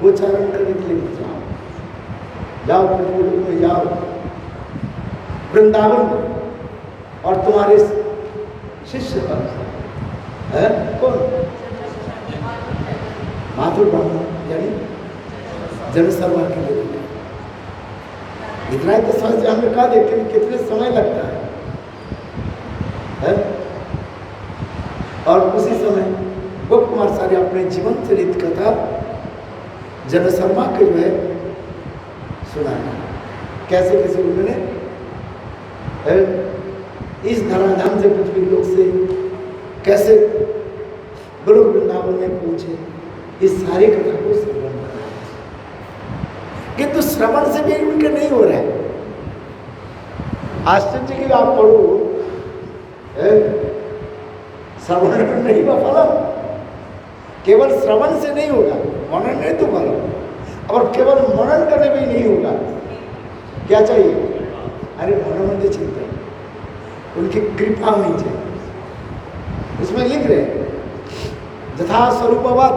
गोचारण करने के लिए जाओ, जाओ ब्रजलोक में जाओ, वृंदावन, और तुम्हारे शिष्य है कौन? माथुर ब्राह्मण यानी जन शर्मा के लिए। इतना ही तो समझ हमने कहा, देखते कितने समय लगता है। है? और उसी समय गोप कुमार सारे अपने जीवन चरित कथा जन शर्मा के जो है सुनाया। कैसे कैसे उन्होंने इस धराधाम से पृथ्वी लोक से कैसे गोलोक वृंदावन में पहुंचे, इस सारी कथा को श्रवण कर रहे हैं। किंतु श्रवण से भी उनके नहीं हो रहा है। आश्चर्य की आप पढ़ो, श्रवण नहीं हुआ फल, केवल श्रवण से नहीं होगा, मनन नहीं तो फल, और केवल मनन करने में नहीं होगा। क्या चाहिए? अरे मनोमंद चिंतन, उनकी कृपा होनी चाहिए। उसमें लिख रहे यथा स्वरूपवत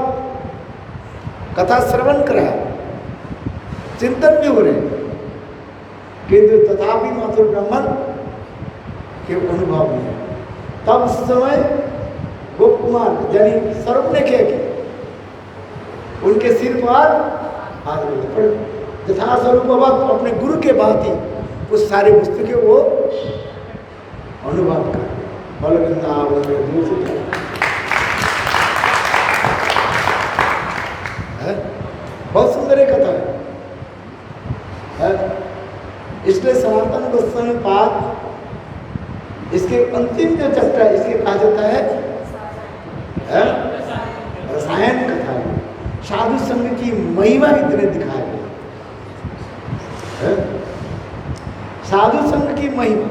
कथा श्रवण करा, चिंतन भी हो रहे, किंतु तथापि माथुर ब्रह्मन के अनुभव नहीं। तब उस समय गोप कुमार यानी स्वरूप ने क्या किया? उनके सिर पर हाथ रखे, यथा स्वरूपवत अपने गुरु के भांति उस सारे वस्तु के वो अनुभव कर बहुत सुंदर एक कथा है। इसलिए सनातन गोस्वामी पाद इसके अंतिम जो चैप्टर है इसके कहा जाता है रसायन कथा। साधु संघ की महिमा इतने दिखाई गई, साधु संघ की महिमा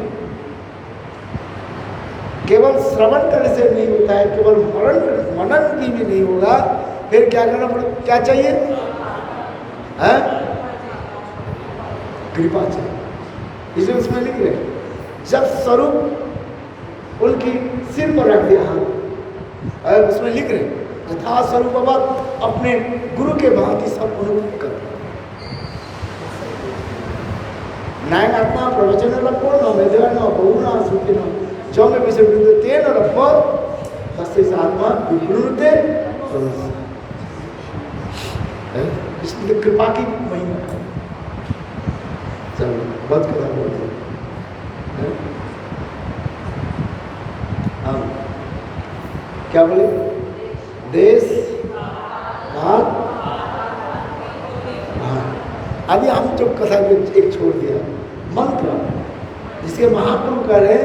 केवल श्रवण करने से नहीं होता है, केवल मनन भी नहीं होगा। फिर क्या करना पड़ेगा? क्या चाहिए? कृपा चाहिए। इसलिए उसमें लिख रहे जब स्वरूप उनकी सिर पर रख दिया हाथ, उसमें लिख रहे यथा स्वरूप अपने गुरु के भांति सब अनुभव कर। नायक आत्मा प्रवचन लपो न मेधन बहुना सुखी न जो में विषय वृंदते न रप्पो तस्य आत्मा विवृणुते। इसलिए कृपा की महिमा। चलो बहुत कथा बोलते हैं। हाँ क्या बोले? देश भाग अभी हम जो कथा एक छोड़ दिया मंत्र, जिसके महापुरुष कह रहे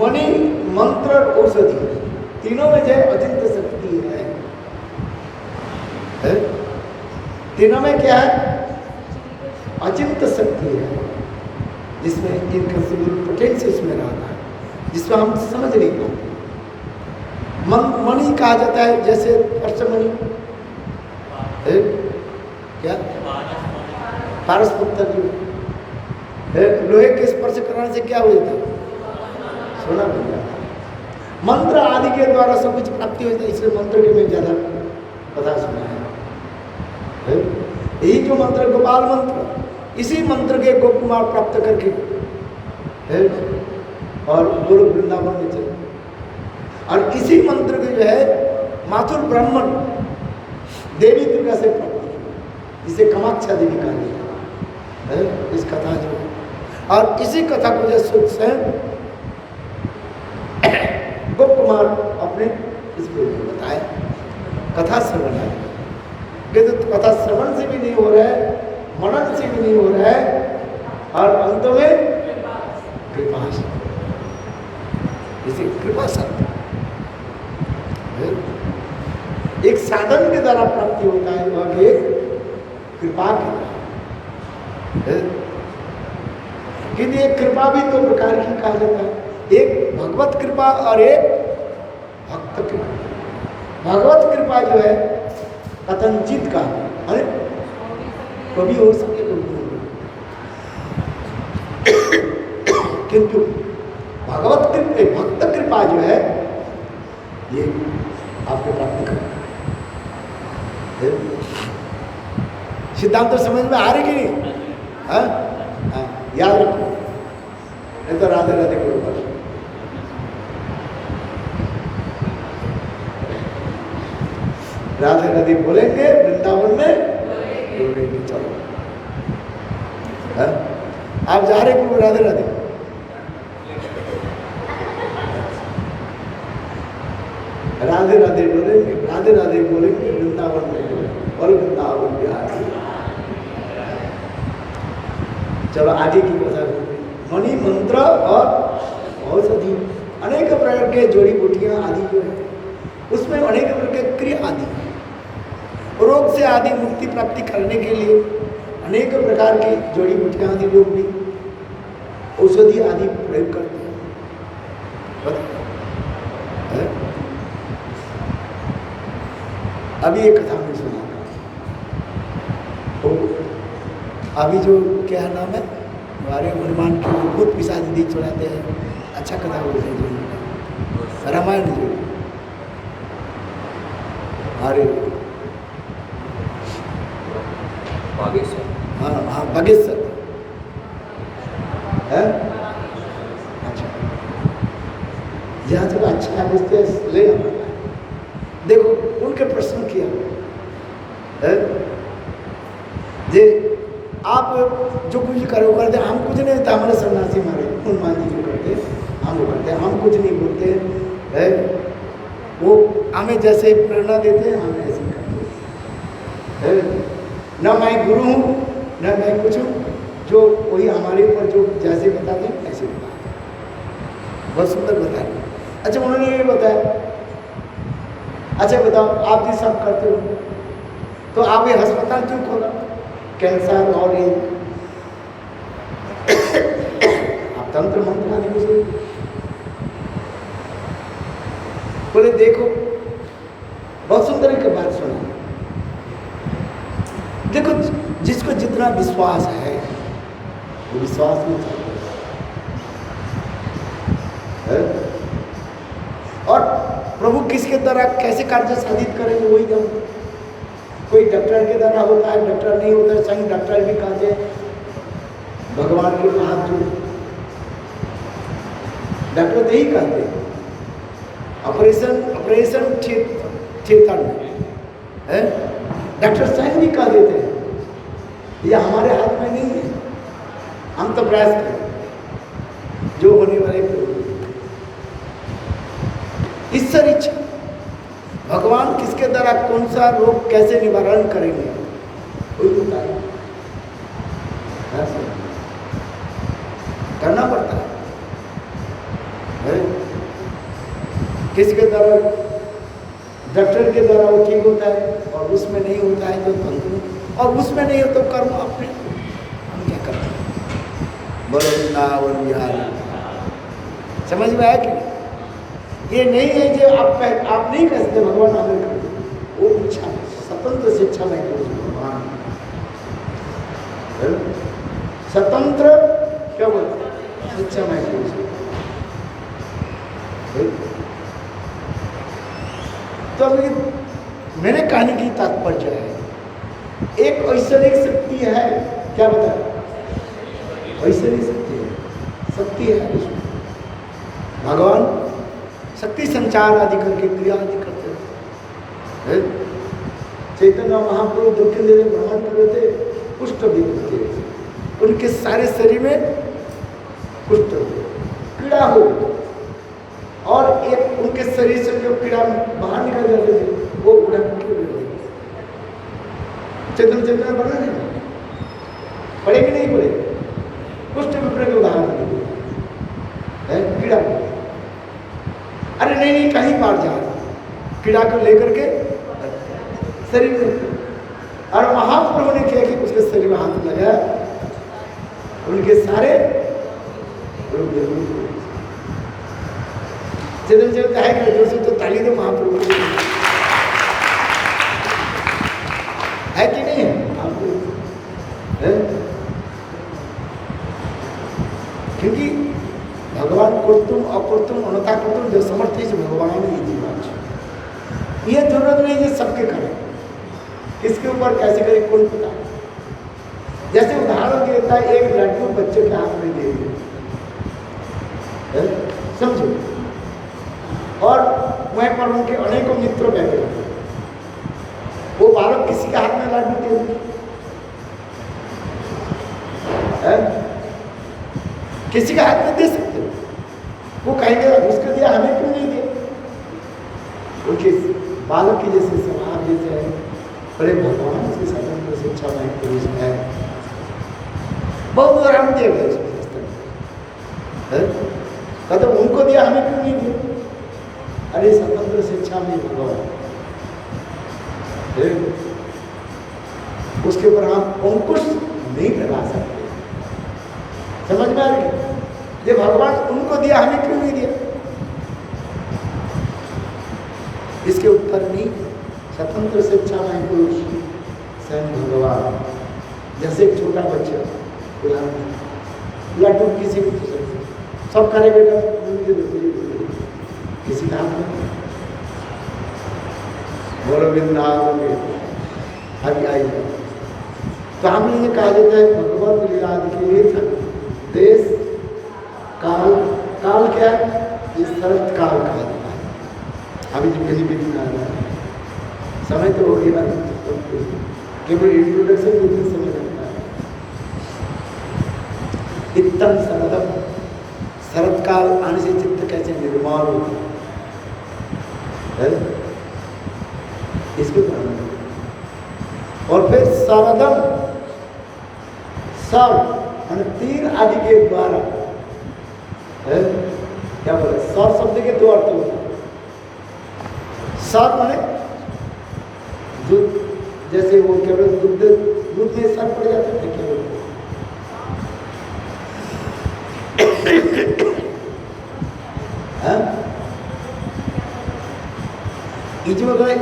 मणि मंत्र और औषधि तीनों में जो अचिंत्य शक्ति है, तीनों में क्या है? अचिंत्य शक्ति है, जिसमें इनकंसीबल पोटेंशियल इसमें रहता है, जिसको हम समझ नहीं पाते। मणि कहा जाता है, जैसे परचमणि क्या पारस पत्थर जो लोहे के स्पर्श कराने से क्या हो जाता है? सोना बन जाता है। मंत्र आदि के द्वारा सब कुछ प्राप्ति होती है, इसलिए मंत्र के में ज्यादा पता सुना है। यही जो मंत्र गोपाल मंत्र, इसी मंत्र के गोप कुमार प्राप्त करके और गोलोक वृंदावन में चले, और इसी मंत्र के जो है माथुर ब्राह्मण देवी दुर्गा से प्राप्त किया, जिसे कामाक्षा देवी कहा गया है। इस कथा जो, और इसी कथा को जो सुख से गोप कुमार अपने इसमें बताया, कथा श्रवण है। तो कथा श्रवण से भी नहीं हो रहा है, मनन से भी नहीं हो रहा है, और अंत में कृपा से, इसे कृपा शब्द एक साधन के द्वारा प्राप्ति होता है, वह एक कृपा की। किंतु एक कृपा भी दो प्रकार की कहा जाता है, एक भगवत कृपा और एक भक्त कृपा। भगवत कृपा जो है कथनचित का, अरे कभी हो सके कभी हो, किंतु भगवत कृपा भक्त कृपा जो है ये आपको प्राप्त कर। सिद्धांत तो समझ में आ रही कि नहीं? हाँ हाँ, याद रखो, नहीं तो राधे राधे करो बस। राधे राधे बोलेंगे वृंदावन में बोलेंगे। चलो आप जा रहे हो राधे राधे? राधे राधे बोलेंगे, राधे राधे बोलेंगे, वृंदावन में और वृंदावन बिहार। चलो आगे की कथा। मणि मंत्र और औषधि, अनेक प्रकार के जड़ी बूटियां आदि जो है उसमें अनेक प्रकार के क्रिया आदि है। रोग से आदि मुक्ति प्राप्ति करने के लिए अनेक प्रकार की जड़ी बूटियां आदि लोग भी औषधि आदि प्रयोग करते हैं। अभी एक कथा में सुना, तो अभी जो क्या नाम है हमारे हनुमान के भूत पिशाच दी चढ़ाते हैं, अच्छा कथा बोलते हैं जो रामायण जो अरे बागेश्वर, हाँ हाँ बागेश्वर है। अच्छा जहाँ तक अच्छा है बुझते ले देखो उनके प्रश्न किया है जे आप जो कुछ करो करते, हम कुछ नहीं होता, हमारे सन्यासी हमारे हनुमान जी जो करते हम वो करते, हम कुछ नहीं बोलते है, वो हमें जैसे प्रेरणा देते हैं हमें ऐसे करते हैं। न मैं गुरु हूँ न मैं कुछ हूँ, जो वही हमारे ऊपर जो जैसे बताते हैं ऐसे बताते हैं। बहुत सुंदर बताया। अच्छा उन्होंने ये बताया, अच्छा बताओ आप भी सब करते हो तो आप ये अस्पताल क्यों खोला, कैंसर और ये आप तंत्र मंत्र आदि मुझे बोले देखो बहुत सुंदर एक बात सुना, देखो जिसको जितना विश्वास है वो विश्वास में है और प्रभु किसके द्वारा कैसे कार्य साधित करेंगे वही जानते। कोई डॉक्टर के द्वारा होता है, डॉक्टर नहीं होता है, संग डॉक्टर भी कहते हैं भगवान के हाथ जोड़, डॉक्टर तो यही कहते हैं ऑपरेशन थिएटर में है, डॉक्टर स्वयं भी कह देते हैं ये हमारे हाथ में नहीं है, हम तो प्रयास करें जो होने वाले ईश्वर इच्छा, भगवान किसके द्वारा कौन सा रोग कैसे निवारण करेंगे कोई बताए, करना पड़ता है। किसके द्वारा, डॉक्टर के द्वारा वो ठीक होता है और उसमें नहीं होता है तो तंत्र, और उसमें नहीं हो तो कर्म अपने हम क्या करते हैं। वृंदावन बिहारी समझ में आया कि ये नहीं है जो आप नहीं कह सकते भगवान हमें कर वो इच्छा स्वतंत्र शिक्षा में भगवान स्वतंत्र क्या बोलते शिक्षा में तो अभी मेरे कहने की तात्पर्य है एक ऐश्वरिक शक्ति है, क्या बताया ऐश्वरिक शक्ति है उसमें भगवान शक्ति संचार आदि करके क्रिया आदि करते हैं। चैतन्य महाप्रभु दक्षिण देव भ्रमण कर रहे थे, कुष्ठ भी थे, उनके सारे शरीर में कुष्ठ कीड़ा हो और एक उनके शरीर से जो कीड़ा बाहर निकल जाते थे वो उड़ा चैतन्य बना नहीं पड़े कि नहीं पड़े, कुष्ठ विप्र के उदाहरण कीड़ा, अरे नहीं कहीं बाहर जा कीड़ा को लेकर के शरीर में, और महाप्रभु ने किया कि उसके शरीर में हाथ लगाया, उनके सारे चैतन्य है कि जोर से तो ताली दो महाप्रभु है कि नहीं है? क्योंकि भगवान कुर्तुम अकुर्तुम अनथा कुर्तुम जो समर्थ है भगवान ये जीवन ये जरूरत नहीं है सबके करें, किसके ऊपर कैसे करें कौन पता। जैसे उदाहरण देता है एक लड्डू बच्चे के हाथ में दे दिए समझो, और वहीं पर उनके अनेकों मित्र बैठे हुए, वो बालक किसी के हाथ में लड्डू दे दिए, किसी के हाथ में दे सकते हो, वो कहेंगे उसको दिया हमें क्यों नहीं दिया, उनके बालक की जैसे स्वभाव जैसे है, बड़े भगवान उसकी स्वतंत्र शिक्षा में पुरुष है, बहुत आराम दिया गया उसको शास्त्र में। कहते उनको दिया हमें क्यों नहीं दिया? अरे स्वतंत्र शिक्षा में भगवान उसके ऊपर हम अंकुश नहीं लगा सकते। समझ में आ रही? ये भगवान उनको दिया हमें क्यों नहीं दिया? इसके उत्तर नहीं। स्वतंत्र शिक्षा में पुरुष स्वयं भगवान, जैसे एक छोटा बच्चा लड्डू किसी को सब खाने बेटा किसी का बोलो वृंदावन में अभी आई। तो हमने ये कहा जाता है भगवत लीला के लिए देश काल, काल क्या है? ये शरत काल कहा जाता है। अभी जो कहीं भी दिन आ रहा है, समय तो हो गया, केवल इंट्रोडक्शन में समय लगता है। इत्तम शरदम, शरत काल आने से चित्त कैसे निर्मल होता है, इसको ध्यान। और फिर शरदम, सर माने तीर आदि के द्वारा है, क्या बोले? सर शब्द के दो अर्थ होते हैं। सर माने दूध, जैसे वो केवल दूध में सर पड़ जाते थे केवल,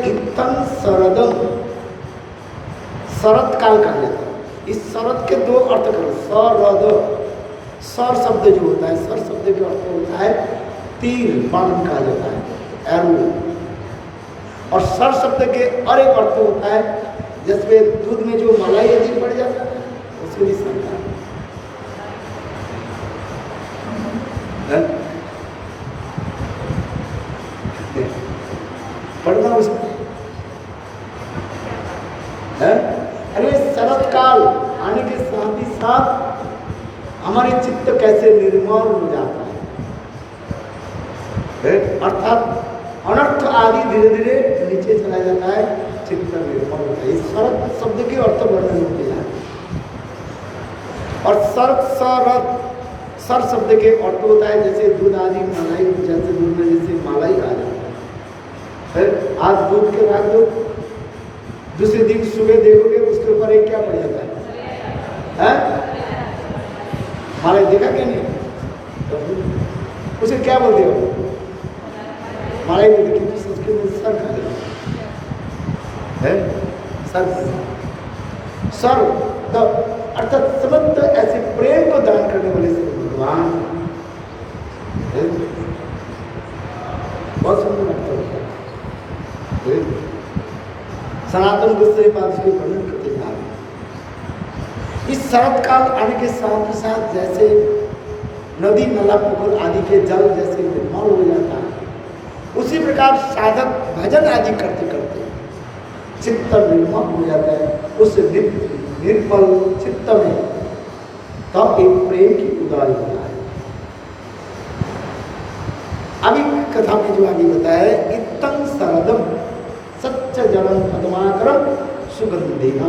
इत्तम शरदम, शरत काल कहा जाता है। इस शरद के दो अर्थ करो। शरद, सर शब्द जो होता है, सर शब्द के अर्थ होता है तीर, बाण कहा जाता है, एरो। और सर शब्द के और एक अर्थ होता है जिसमें दूध में जो मलाई यदि पड़ जाता है उसके लिए सर का पढ़ना उसको है। अरे शरत काल आने के साथ ही साथ हमारे चित्त कैसे निर्मल हो जाता है, अर्थात अनर्थ आदि धीरे धीरे नीचे चला जाता है, चित्त निर्मल होता है। इस शरत शब्द के अर्थ वर्णन होते हैं। और शरत, शरत, सर शब्द के अर्थ होता है जैसे दूध आदि मलाई, जैसे दूध में जैसे मलाई आ जाता है। फिर आज दूध के रख दो, दूसरे दिन सुबह देखोगे उसके ऊपर एक क्या पड़ जाता है? मलाई देखा क्या नहीं? तो उसे क्या बोलते हो? मलाई बोलते, क्योंकि संस्कृत में सर खा जाता है, सर सर अर्थात समस्त ऐसे प्रेम को दान करने वाले से भगवान बहुत सुंदर लगता है। सनातन गोस्वामी पाद के वर्णन करते जा रहे हैं। इस शरत काल आने के साथ ही साथ जैसे नदी नाला पोखर आदि के जल जैसे निर्मल हो जाता है, उसी प्रकार साधक भजन आदि करते करते चित्त निर्मल हो जाता है। उस निर्मल चित्त में तब एक प्रेम की उदारी होता है। अभी कथा में जो आगे बताया है, इत्तम शरदम सच्च जलम पद्माकरम सुगंधेना।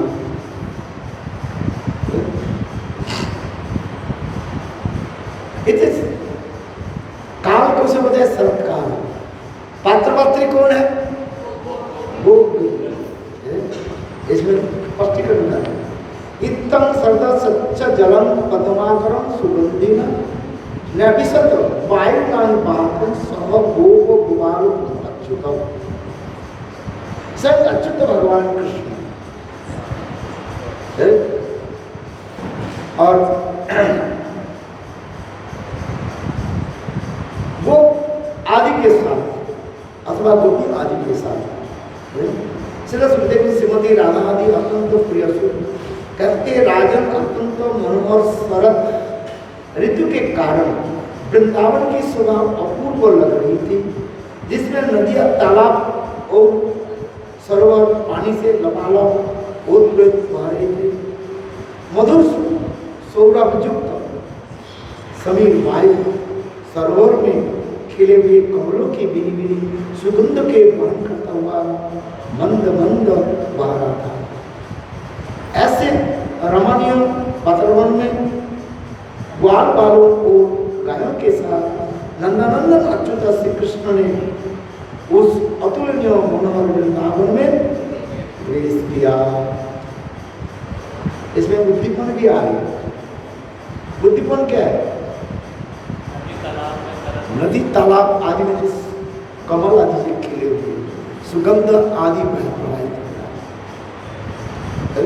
काल को से बताया शरत काल। पात्रपात्री कौन है? गोप। इसमें स्पष्टीकरण है। इत्तम शरद सच्च जलम पद्माकरम सुगंधेना नविशत वायुकान पात्रम सह गोप गुबाल अच्युतम। सब अच्युत भगवान कृष्ण है। और वो आदि के साथ अथवा गोपी आदि के साथ श्रीमती राधा आदि अत्यंत प्रिय कहते राजन अत्यंत मनोहर शरद ऋतु के कारण वृंदावन की शोभा अपूर्व लग रही थी, जिसमें नदियां, तालाब और सरोवर पानी से लबालब ओतप्रोत बह रहे थे। मधुर सौरभयुक्त समीर वायु सरोवर में खिले हुए कमलों की बिनी बिनी सुगंध के वहन करता हुआ मंद मंद बह रहा था। ऐसे रमणीय वातावरण में ग्वाल बालों को गायों के साथ नंदनंदन अच्युत श्री कृष्ण ने उस अतुलनीय मनोहर वृंदावन में प्रवेश किया। इसमें उद्दीपन भी आ रही। उद्दीपन क्या है? नदी तालाब आदि में जिस कमल आदि से खिले हुए सुगंध आदि प्रवाहित हो रहा है।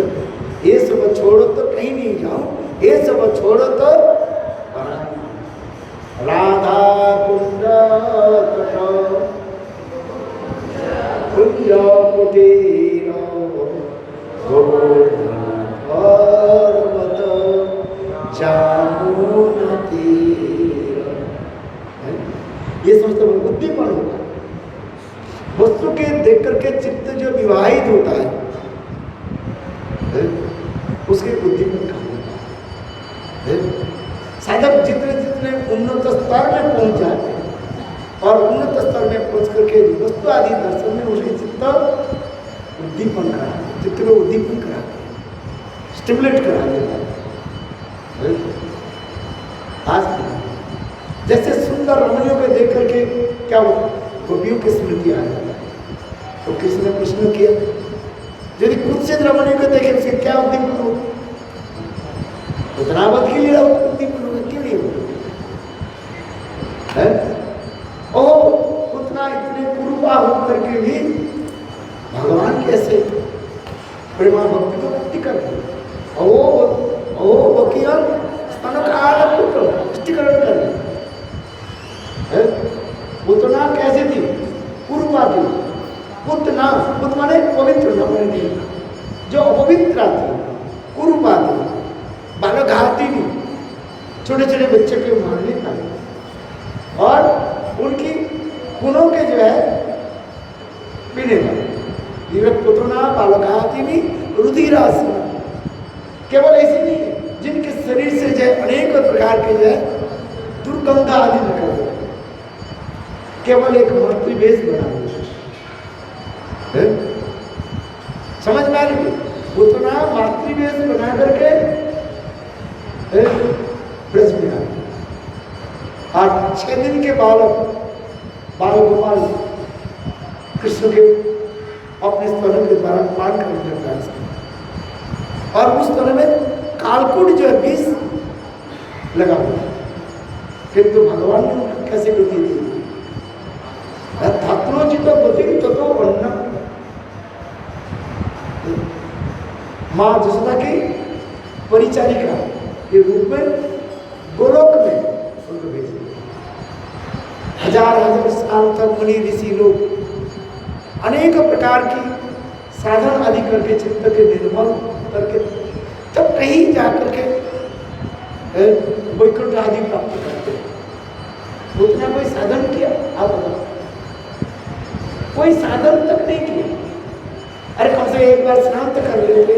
ये सब छोड़ो तो कहीं नहीं जाओ, ये सब छोड़ो तो राधा कुंड कुंज कुटीर गोवर्धन पर्वत जामुन तीर। ये समझते उद्दीपन होता है। वस्तु के देख करके चित्त जो विवाहित होता है उसके उद्दीपन कहा जाता है। साधक जितने जितने उन्नत स्तर में पहुंच जाते हैं और उन्नत स्तर में पहुंच करके वस्तु आदि दर्शन में उसके चित्त उद्दीपन करा, चित्त को उद्दीपन करा, स्टिमुलेट करा देता है। आज जैसे सुंदर रमणियों को देख करके क्या होता, गोपियों की स्मृति आ जाती है। तो कृष्ण ने प्रश्न किया, यदि कुत्सित रमणियों को देखे उसके क्या उद्दीपन हो? उतनावत के लिए उद्दीपन होगा, क्यों नहीं होगा? उतना इतने कुरूपा होकर के भी भगवान कैसे प्रेमा भक्ति को व्यक्ति करते हैं। वकील स्पष्टीकरण कर उतना कैसे थी? कुरूपा थी। उतना पुत माने पवित्र न बने, जो अपवित्र थी, कुरूपा थी, बालक घाती थी, छोटे छोटे बच्चे के मारने का और उनकी गुणों के जो है पीने का पुतना बालघाती भी रुधिरास। केवल ऐसी नहीं है, जिनके शरीर से जो है अनेक प्रकार के जो है दुर्गंध आदि निकल रहे, केवल एक मातृवेश बना है। समझ में आ रही? उतना मातृवेश बना करके ब्रज में आ गए। और 6 दिन के बालक बाल गोपाल कृष्ण के अपने स्तनों के द्वारा पान करने का प्रयास किया और उस स्तन में कालकूट जो है विष लगा हुआ, किंतु भगवान ने कैसे गति दी? धात्रोचित गति तो अन्न। माँ जसोदा की परिचारिका के रूप में गोलोक में उनको भेज दिया। हजार हजार साल तक मुनि ऋषि लोग अनेक प्रकार की साधन आदि करके चित्त के निर्मल करके तब कहीं जाकर के वैकुंठ आदि प्राप्त करते हैं। उतना कोई साधन किया? आप बताओ, कोई साधन तक नहीं किया। अरे कम से एक बार स्नान तो कर लेते।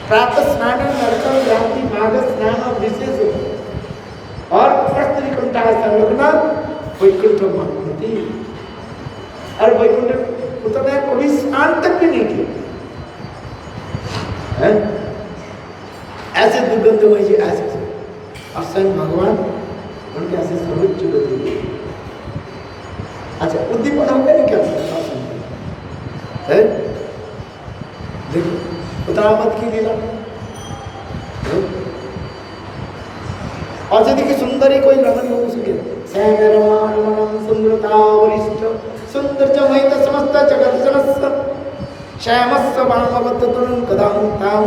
प्रातः स्नान नरकम जाति माघ स्नान विशेष और प्रस्तरिकुंठा संलग्न वैकुंठ महती। अरे वैकुंठ उतना कोई स्नान तक भी नहीं किया। ऐसे दुर्गंधमय जी ऐसे और स्वयं भगवान उनके ऐसे सर्वोच्च गति। अच्छा, उद्दीपन हो गया ना? क्या है? देखो उतरावत की लीला। और यदि कि सुंदरी कोई रमण हो सके, श्याम सुंदरता वरिष्ठ सुंदर चमहित समस्त जगत जनस्य श्यामस्य वामवत तरुण कदाम ताम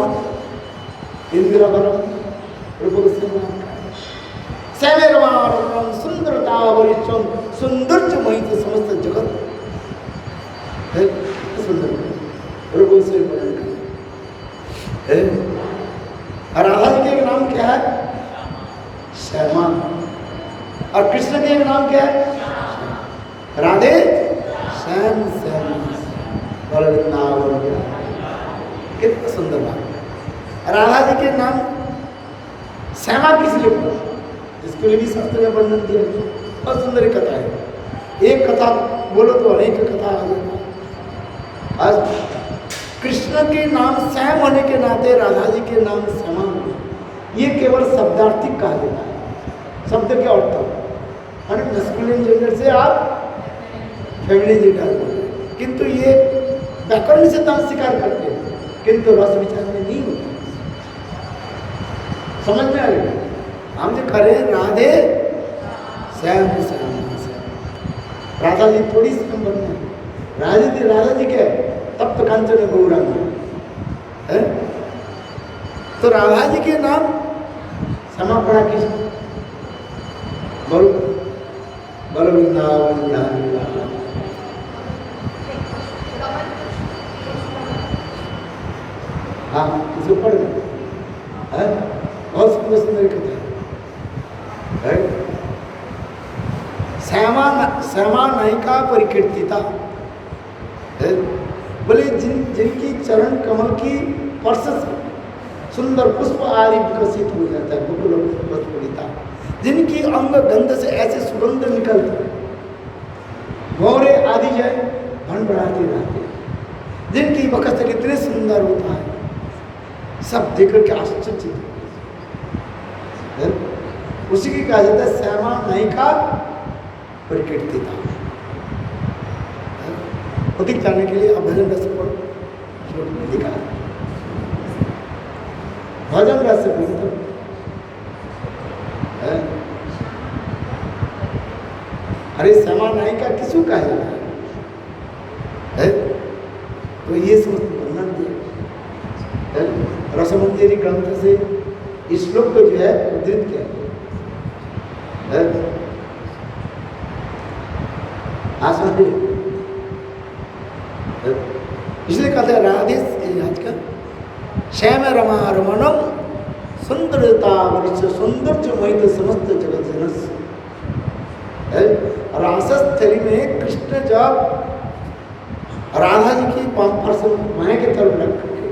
इंद्रवरम प्रभु श्याम सुंदरता वरिष्ठ सुंदर चमहित समस्त जगत सुंदर प्रभु से राधा जी के नाम क्या है? श्यामा। और कृष्ण के नाम क्या है? राधे श्याम श्याम वृंदावन। कितना सुंदर बात। राधा जी के नाम श्यामा किस लिए पड़ा? इसके लिए भी शास्त्र में वर्णन दिया। बहुत सुंदर कथा है। एक कथा बोलो तो अनेक कथा आ जाए। आज कृष्ण के नाम श्याम होने के नाते राधा जी के नाम श्यामा होने, ये केवल शब्दार्थिक कहा जाता है, शब्द के अर्थ और मस्कुलिन जेंडर से आप फेमिनिन जेंडर बोल रहे, किंतु ये व्याकरण सिद्धांत स्वीकार करते हैं, किंतु रस विचार में नहीं होता। समझ में आ रही? हम जो करें राधे श्याम श्याम श्याम, राधा जी थोड़ी श्याम बनना है। राधा जी क्या है? तब तो कांचन गौरंग है। तो राधा जी के नाम क्षमा पड़ा किस बोल बोलो वृंदावन धाम। हाँ इसे पढ़ है, बहुत सुंदर सुंदर कथा है। श्यामा नायिका परिकीर्तिता है। बोले जिनकी चरण कमल की स्पर्श से सुंदर पुष्प आदि विकसित हो जाता है, बकुल पुष्पिता, जिनकी अंग गंध से ऐसे सुगंध निकलते हैं, भौरे आदि जय भड़बड़ाते रहते हैं, जिनकी बकस्तर इतने सुंदर होता है, सब देखकर के आश्चर्य है। उसी की कहा जाता है श्यामा नायिका परिकीर्तिता। अधिक जानने के लिए आप भजन रस पढ़ो, लिखा भजन रस से अरे श्यामा नायिका किसको कहा जाता है? तो ये समस्त वर्णन दिया रसमंजरी ग्रंथ से इस श्लोक को जो है उद्धृत किया है। आसमान इसलिए कहते हैं राधे आज का श्याम रमा रमणम सुंदरता वरिष्ठ सौंदर्य मोहित समस्त जगत जनस। रासस्थली में कृष्ण जब राधा जी की पास माया के तरफ रख करके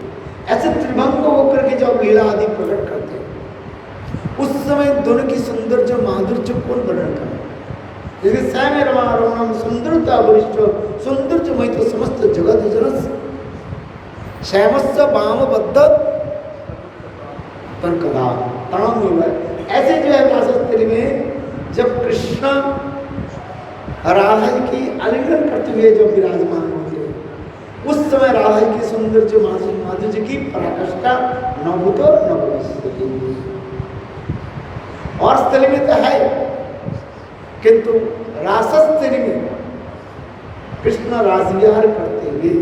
ऐसे त्रिभंग होकर के जब लीला आदि प्रकट करते हैं, उस समय दोनों की सौंदर्य माधुर्य कौन वर्णन करे? जैसे श्याम रमा रमणम सुंदरता वरिष्ठ सौंदर्य मोहित समस्त जगत जनस। श्यामस्य वामबद्ध तनकदा ताम हुआ। ऐसे जो है रासस्थली में जब कृष्ण राधा जी की आलिंगन करते हुए जब विराजमान होते हैं, उस समय राधा जी की सौंदर्य माधुर्य की पराकाष्ठा न भूतो न भविष्यति। और स्थली में तो है, किंतु रासस्थली में कृष्ण रासविहार करते हुए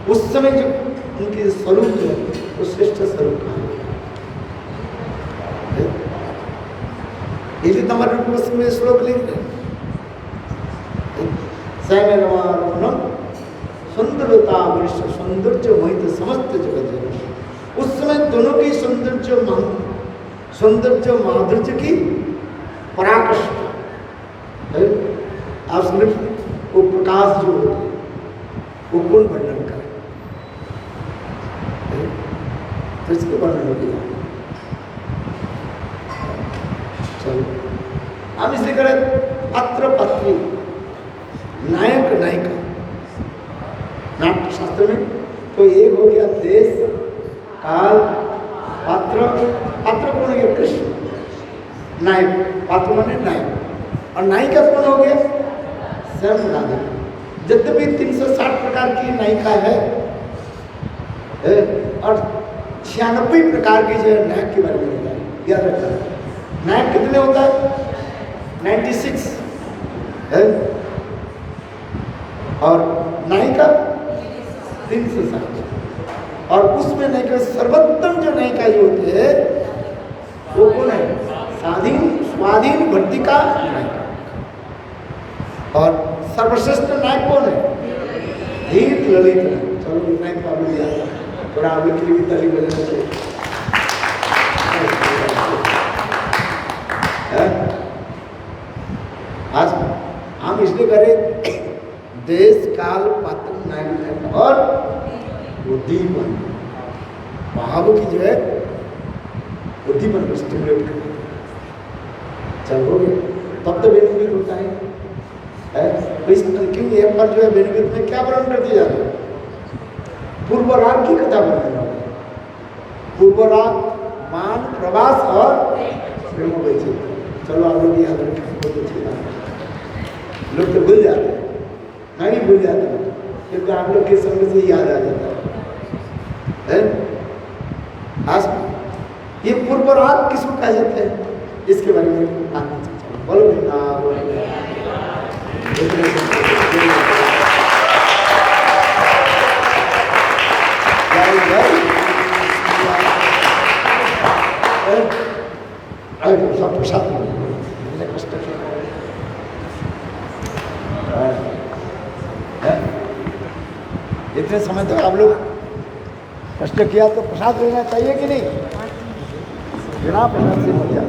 उस समय जो उनके स्वरूप है वो श्रेष्ठ स्वरूप का है। इसी तमर में श्लोक लिख रहे श्याम रमा रमणम सुंदरता वरिष्ठ सौंदर्य मोहित समस्त जगत जनस। उस समय दोनों की सौंदर्य माधुर्य की पराकाष्ठा है। आप सिर्फ वो प्रकाश जो होते हैं वो कौन वर्णन करे? तो इसके वर्णन हो गया। चलो हम इसे करें पात्र पत्नी नायक नायिका नाट्य शास्त्र में। तो एक हो गया देश काल पात्र। पात्र कौन हो गया? कृष्ण। नायक पात्र माने नायक, और नायिका कौन हो गया? स्वयं राधा। यद्यपि 360 प्रकार की नायिका है और 96 प्रकार की जो है नायक के बारे में होता है, याद रखना। नायक कितने होता है? 96 है, और नायिका 360। और उसमें नायिका सर्वोत्तम जो नायिका जो होती है वो कौन है? स्वाधीन भट्टिका नायिका। और सर्वश्रेष्ठ नायक कौन है? धीर ललित। चलो नायक का बोल दिया, थोड़ा आप लोग के लिए ताली बजाना चाहिए। आज हम इसलिए करें देश काल पात्र नायक और बुद्धिमान भाव की जो है बुद्धिमान को स्टिमुलेट करते। जब हो गए तब तो बेनिफिट होता है। तो इस क्यों ये पर जो है बेनिफिट में क्या वर्णन कर दिया जाता है? पूर्व राग की कथा वर्णन है। पूर्व राग, मान, प्रवास और प्रेम वैचित्र। चलो आप लोग याद रखें, बहुत अच्छी बात है। लोग तो भूल जाते हैं, मैं भी भूल जाता हूँ, क्योंकि आप लोग के समय से याद आ जाता है। आज ये पूर्व राग किसको कहा जाता है, इसके बारे में आगे बोलो सब प्रसाद इतने समय तक आप लोग कष्ट किया तो प्रसाद लेना चाहिए कि नहीं? बिना प्रसाद से मत जाओ।